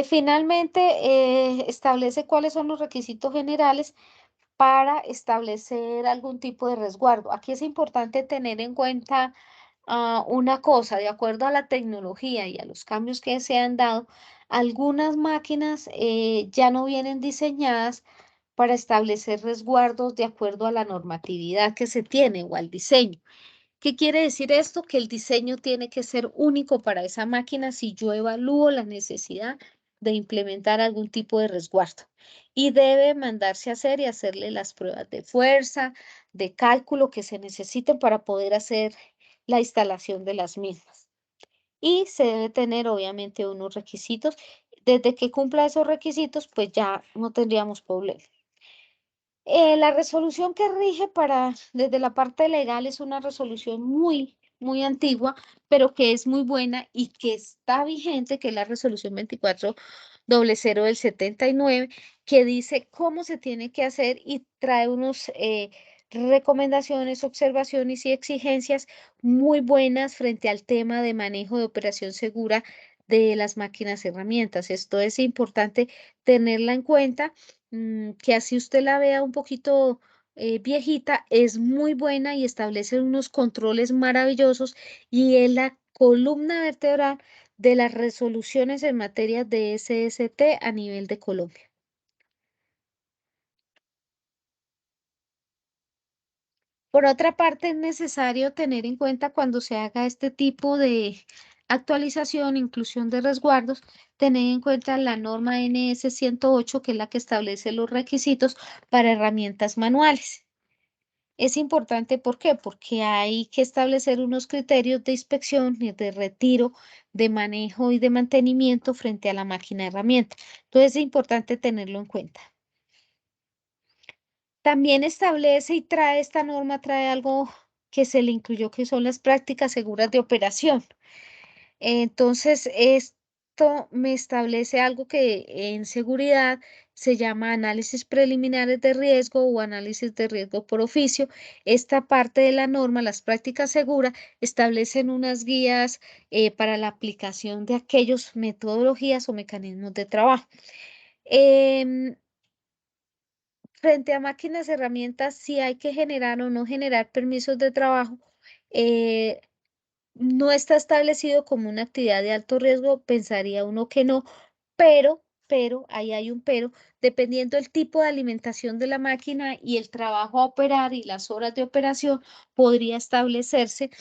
Finalmente, establece cuáles son los requisitos generales para establecer algún tipo de resguardo. Aquí es importante tener en cuenta una cosa, de acuerdo a la tecnología y a los cambios que se han dado, algunas máquinas ya no vienen diseñadas para establecer resguardos de acuerdo a la normatividad que se tiene o al diseño. ¿Qué quiere decir esto? Que el diseño tiene que ser único para esa máquina si yo evalúo la necesidad de implementar algún tipo de resguardo. Y debe mandarse a hacer y hacerle las pruebas de fuerza, de cálculo que se necesiten para poder hacer la instalación de las mismas. Y se debe tener obviamente unos requisitos. Desde que cumpla esos requisitos, pues ya no tendríamos problema. La resolución que rige desde la parte legal es una resolución muy antigua, pero que es muy buena y que está vigente, que es la resolución 2400 del 79, que dice cómo se tiene que hacer y trae unos recomendaciones, observaciones y exigencias muy buenas frente al tema de manejo de operación segura de las máquinas herramientas. Esto es importante tenerla en cuenta, que así usted la vea un poquito viejita, es muy buena y establece unos controles maravillosos y es la columna vertebral de las resoluciones en materia de SST a nivel de Colombia. Por otra parte, es necesario tener en cuenta cuando se haga este tipo de actualización, inclusión de resguardos, tener en cuenta la norma NS 108, que es la que establece los requisitos para herramientas manuales. Es importante, ¿por qué? Porque hay que establecer unos criterios de inspección, de retiro, de manejo y de mantenimiento frente a la máquina herramienta. Entonces es importante tenerlo en cuenta. También establece y trae esta norma, trae algo que se le incluyó, que son las prácticas seguras de operación. Entonces, esto me establece algo que en seguridad se llama análisis preliminares de riesgo o análisis de riesgo por oficio. Esta parte de la norma, las prácticas seguras, establecen unas guías para la aplicación de aquellas metodologías o mecanismos de trabajo. Frente a máquinas, herramientas, si hay que generar o no generar permisos de trabajo, no está establecido como una actividad de alto riesgo, pensaría uno que no, pero, ahí hay un pero, dependiendo del tipo de alimentación de la máquina y el trabajo a operar y las horas de operación, podría establecerse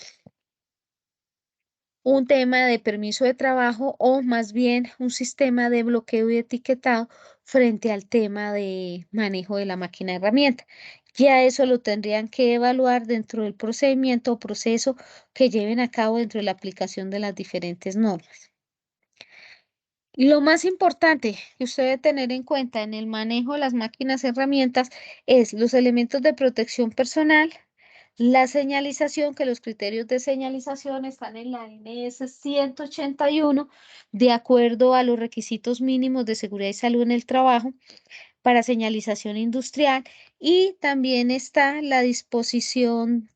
un tema de permiso de trabajo o más bien un sistema de bloqueo y etiquetado frente al tema de manejo de la máquina herramienta. Ya eso lo tendrían que evaluar dentro del procedimiento o proceso que lleven a cabo dentro de la aplicación de las diferentes normas. Lo más importante que usted debe tener en cuenta en el manejo de las máquinas herramientas es los elementos de protección personal, la señalización, que los criterios de señalización están en la NS 181, de acuerdo a los requisitos mínimos de seguridad y salud en el trabajo para señalización industrial, y también está la disposición,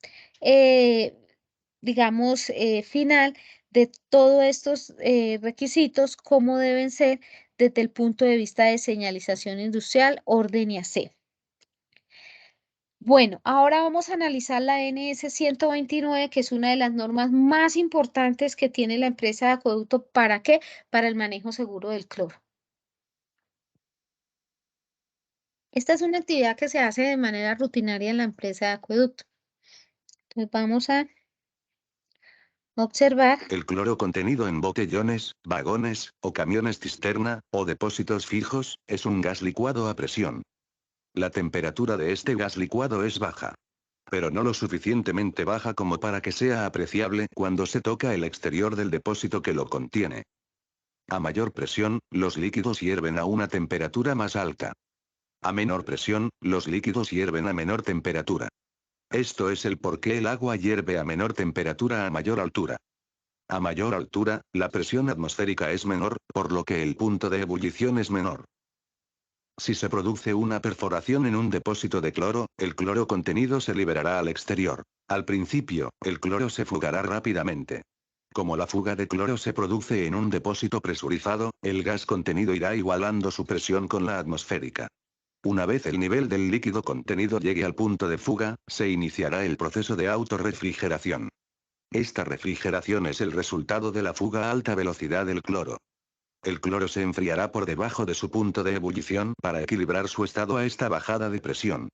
digamos, final de todos estos requisitos, cómo deben ser desde el punto de vista de señalización industrial, orden y aseo. Bueno, ahora vamos a analizar la NS 129, que es una de las normas más importantes que tiene la empresa de acueducto. ¿Para qué? Para el manejo seguro del cloro. Esta es una actividad que se hace de manera rutinaria en la empresa de acueducto. Entonces vamos a observar. El cloro contenido en botellones, vagones, o camiones cisterna, o depósitos fijos, es un gas licuado a presión. La temperatura de este gas licuado es baja. Pero no lo suficientemente baja como para que sea apreciable cuando se toca el exterior del depósito que lo contiene. A mayor presión, los líquidos hierven a una temperatura más alta. A menor presión, los líquidos hierven a menor temperatura. Esto es el por qué el agua hierve a menor temperatura a mayor altura. A mayor altura, la presión atmosférica es menor, por lo que el punto de ebullición es menor. Si se produce una perforación en un depósito de cloro, el cloro contenido se liberará al exterior. Al principio, el cloro se fugará rápidamente. Como la fuga de cloro se produce en un depósito presurizado, el gas contenido irá igualando su presión con la atmosférica. Una vez el nivel del líquido contenido llegue al punto de fuga, se iniciará el proceso de autorrefrigeración. Esta refrigeración es el resultado de la fuga a alta velocidad del cloro. El cloro se enfriará por debajo de su punto de ebullición para equilibrar su estado a esta bajada de presión.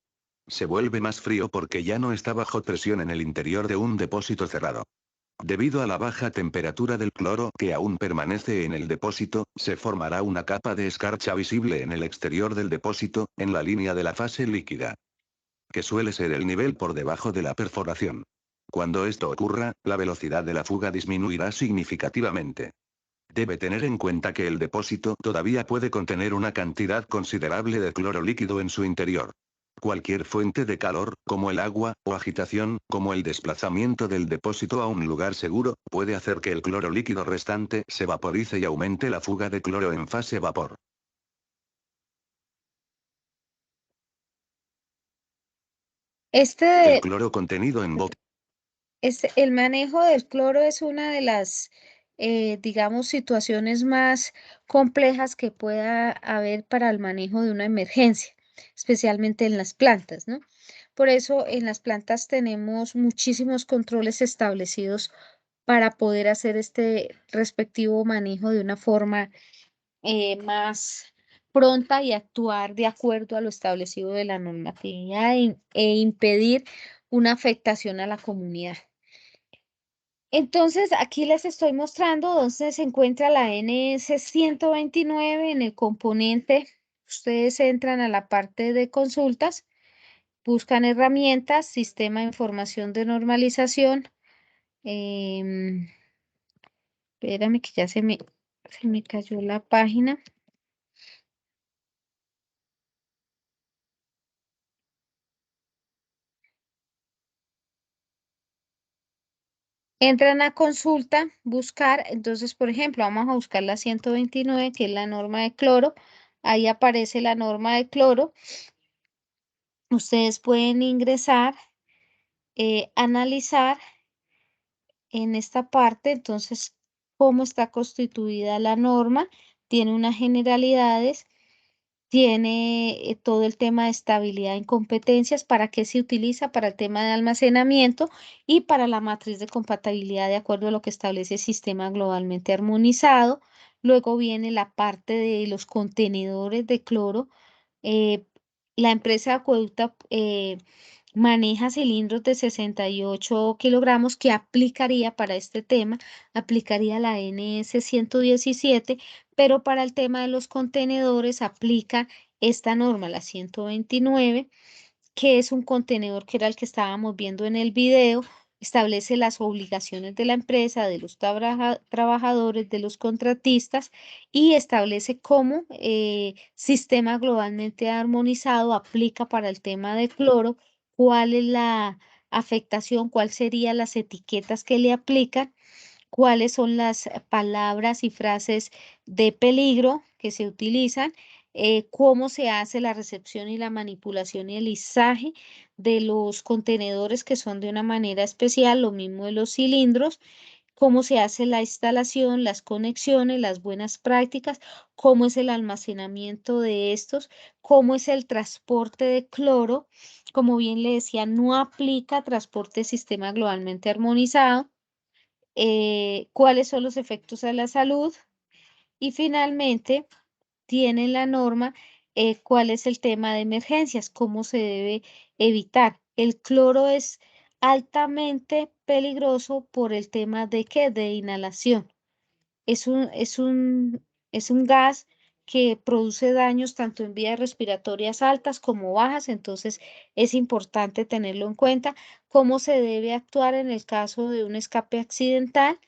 Se vuelve más frío porque ya no está bajo presión en el interior de un depósito cerrado. Debido a la baja temperatura del cloro que aún permanece en el depósito, se formará una capa de escarcha visible en el exterior del depósito, en la línea de la fase líquida, que suele ser el nivel por debajo de la perforación. Cuando esto ocurra, la velocidad de la fuga disminuirá significativamente. Debe tener en cuenta que el depósito todavía puede contener una cantidad considerable de cloro líquido en su interior. Cualquier fuente de calor, como el agua, o agitación, como el desplazamiento del depósito a un lugar seguro, puede hacer que el cloro líquido restante se vaporice y aumente la fuga de cloro en fase vapor. El cloro contenido en bote. El manejo del cloro es una de las, digamos, situaciones más complejas que pueda haber para el manejo de una emergencia, especialmente en las plantas, ¿no? Por eso en las plantas tenemos muchísimos controles establecidos para poder hacer este respectivo manejo de una forma más pronta y actuar de acuerdo a lo establecido de la normatividad e impedir una afectación a la comunidad. Entonces, aquí les estoy mostrando dónde se encuentra la NS 129 en el componente. Ustedes entran a la parte de consultas, buscan herramientas, sistema de información de normalización. Espérame que ya se me cayó la página. Entran a consulta, buscar, entonces, por ejemplo, vamos a buscar la 129, que es la norma de cloro. Ahí aparece la norma de cloro. Ustedes pueden ingresar, analizar en esta parte, entonces, cómo está constituida la norma. Tiene unas generalidades, tiene todo el tema de estabilidad en competencias, para qué se utiliza, para el tema de almacenamiento y para la matriz de compatibilidad de acuerdo a lo que establece el sistema globalmente armonizado. Luego viene la parte de los contenedores de cloro. La empresa Acueducta maneja cilindros de 68 kilogramos que aplicaría para este tema, aplicaría la NS 117, pero para el tema de los contenedores aplica esta norma, la 129, que es un contenedor que era el que estábamos viendo en el video. Establece las obligaciones de la empresa, de los trabajadores, de los contratistas, y establece cómo sistema globalmente armonizado aplica para el tema de cloro, cuál es la afectación, cuáles serían las etiquetas que le aplican, cuáles son las palabras y frases de peligro que se utilizan, cómo se hace la recepción y la manipulación y el izaje de los contenedores que son de una manera especial, lo mismo de los cilindros, cómo se hace la instalación, las conexiones, las buenas prácticas, cómo es el almacenamiento de estos, cómo es el transporte de cloro. Como bien le decía, no aplica transporte de sistema globalmente armonizado. Cuáles son los efectos a la salud, y finalmente tiene la norma cuál es el tema de emergencias, cómo se debe evitar. El cloro es altamente peligroso por el tema de ¿qué? De inhalación. Es un gas que produce daños tanto en vías respiratorias altas como bajas, entonces es importante tenerlo en cuenta. ¿Cómo se debe actuar en el caso de un escape accidental?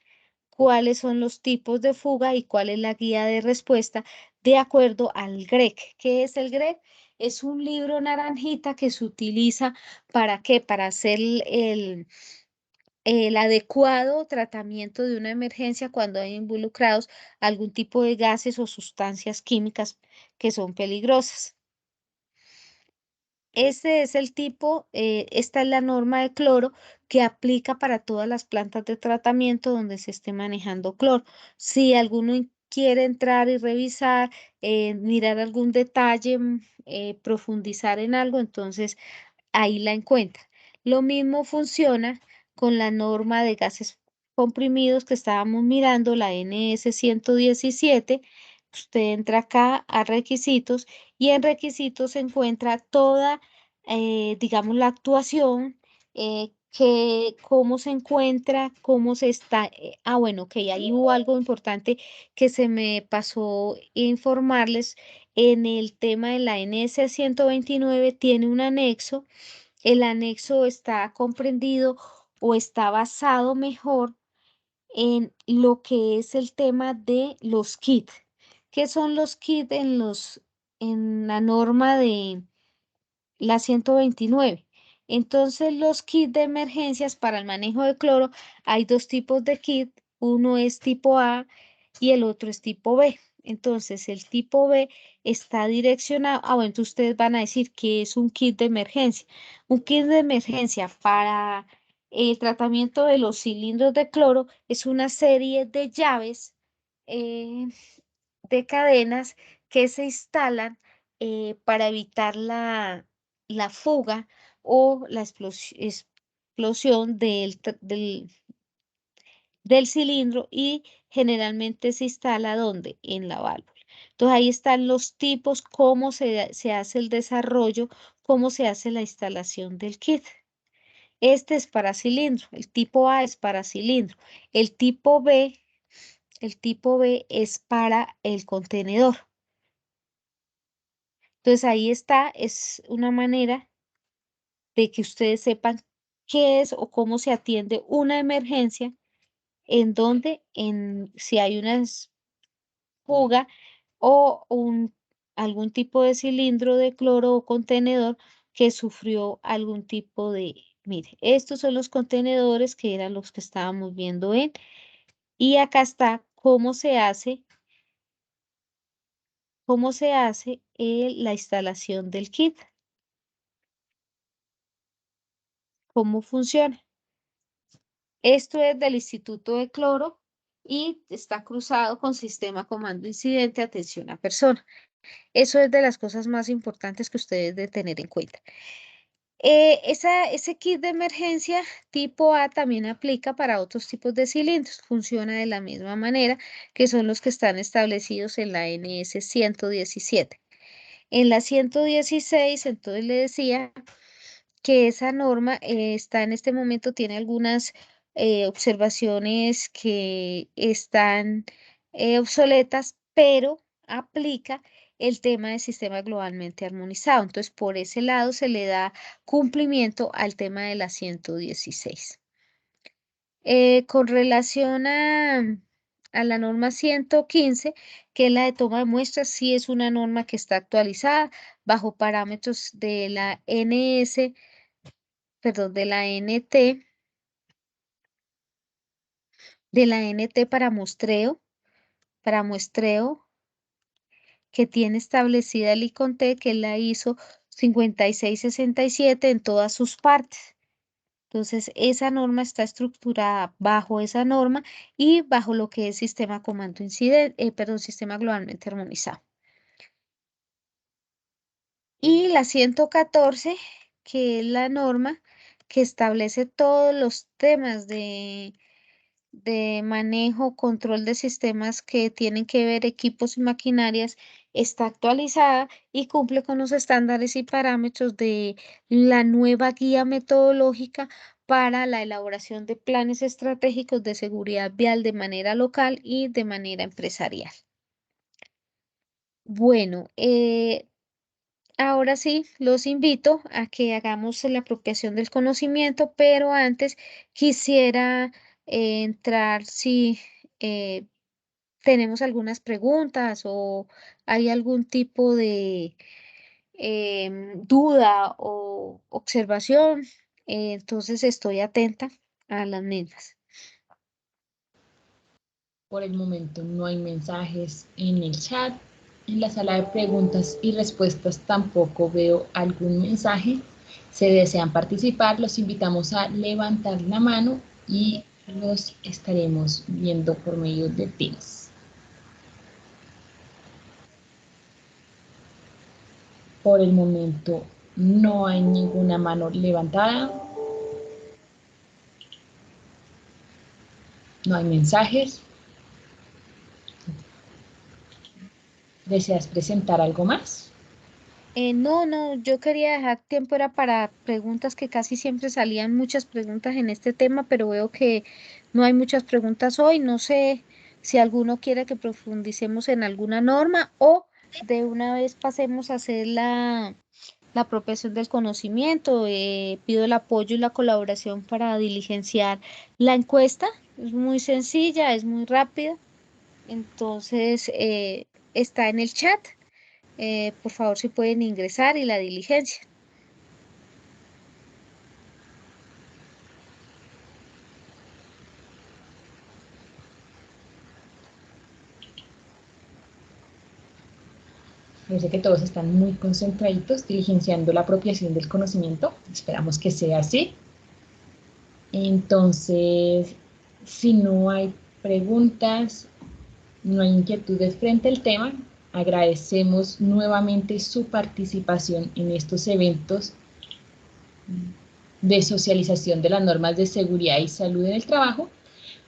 ¿Cuáles son los tipos de fuga y cuál es la guía de respuesta de acuerdo al GREC? ¿Qué es el GREC? Es un libro naranjita que se utiliza ¿para qué? Para hacer el adecuado tratamiento de una emergencia cuando hay involucrados algún tipo de gases o sustancias químicas que son peligrosas. Este es el tipo, esta es la norma de cloro que aplica para todas las plantas de tratamiento donde se esté manejando cloro. Si alguno quiere entrar y revisar, mirar algún detalle, profundizar en algo, entonces ahí la encuentra. Lo mismo funciona con la norma de gases comprimidos que estábamos mirando, la NS 117. Usted entra acá a requisitos y en requisitos se encuentra toda, digamos, la actuación, cómo se encuentra, cómo se está. Bueno, ok, ahí hubo algo importante que se me pasó informarles. En el tema de la NS 129 tiene un anexo. El anexo está comprendido o está basado mejor en lo que es el tema de los kits. ¿Qué son los kits en la norma de la 129? Entonces, los kits de emergencias para el manejo de cloro, hay dos tipos de kit. Uno es tipo A y el otro es tipo B. Entonces, el tipo B está direccionado, bueno, entonces ustedes van a decir que es un kit de emergencia. Un kit de emergencia para el tratamiento de los cilindros de cloro es una serie de llaves, de cadenas que se instalan para evitar la fuga o la explosión del cilindro, y generalmente se instala ¿dónde? En la válvula. Entonces ahí están los tipos, cómo se hace el desarrollo, cómo se hace la instalación del kit. Este es para cilindro, el tipo A es para cilindro, el tipo B es para el contenedor. Entonces ahí está, es una manera de que ustedes sepan qué es o cómo se atiende una emergencia, en donde si hay una fuga o algún tipo de cilindro de cloro o contenedor que sufrió algún tipo de, mire, estos son los contenedores que eran los que estábamos viendo y acá está cómo se hace la instalación del kit, cómo funciona. Esto es del Instituto de Cloro y está cruzado con Sistema Comando Incidente Atención a Persona. Eso es de las cosas más importantes que ustedes deben tener en cuenta. Ese kit de emergencia tipo A también aplica para otros tipos de cilindros. Funciona de la misma manera, que son los que están establecidos en la NS 117. En la 116, entonces le decía que esa norma está en este momento, tiene algunas observaciones que están obsoletas, pero aplica el tema del sistema globalmente armonizado. Entonces, por ese lado se le da cumplimiento al tema de la 116. Con relación a la norma 115, que es la de toma de muestras, sí es una norma que está actualizada bajo parámetros de la NS, perdón, de la NT para muestreo que tiene establecida el ICONTE, que es la ISO 5667 en todas sus partes. Entonces, esa norma está estructurada bajo esa norma y bajo lo que es sistema comando incidente, sistema globalmente armonizado. Y la 114, que es la norma que establece todos los temas de manejo, control de sistemas que tienen que ver equipos y maquinarias está actualizada y cumple con los estándares y parámetros de la nueva guía metodológica para la elaboración de planes estratégicos de seguridad vial de manera local y de manera empresarial. Bueno, ahora sí, los invito a que hagamos la apropiación del conocimiento, pero antes quisiera entrar si tenemos algunas preguntas o hay algún tipo de duda o observación. Entonces estoy atenta a las mismas. Por el momento no hay mensajes en el chat. En la sala de preguntas y respuestas tampoco veo algún mensaje. Si desean participar, los invitamos a levantar la mano y los estaremos viendo por medio de Teams. Por el momento no hay ninguna mano levantada. No hay mensajes. ¿Deseas presentar algo más? No, yo quería dejar tiempo era para preguntas que casi siempre salían muchas preguntas en este tema, pero veo que no hay muchas preguntas hoy. No sé si alguno quiere que profundicemos en alguna norma o de una vez pasemos a hacer la apropiación del conocimiento. Pido el apoyo y la colaboración para diligenciar la encuesta. Es muy sencilla, es muy rápida. Entonces, está en el chat. Por favor, si pueden ingresar y la diligencia. Parece que todos están muy concentraditos diligenciando la apropiación del conocimiento. Esperamos que sea así. Entonces, si no hay preguntas, no hay inquietudes frente al tema, agradecemos nuevamente su participación en estos eventos de socialización de las normas de seguridad y salud en el trabajo.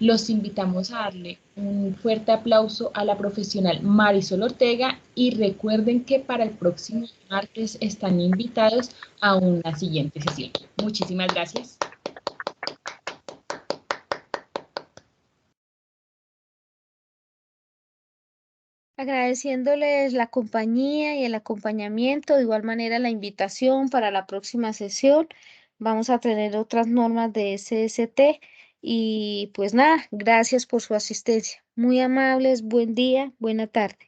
Los invitamos a darle un fuerte aplauso a la profesional Marisol Ortega y recuerden que para el próximo martes están invitados a una siguiente sesión. Muchísimas gracias. Agradeciéndoles la compañía y el acompañamiento, de igual manera la invitación para la próxima sesión. Vamos a tener otras normas de SST y pues nada, gracias por su asistencia. Muy amables, buen día, buena tarde.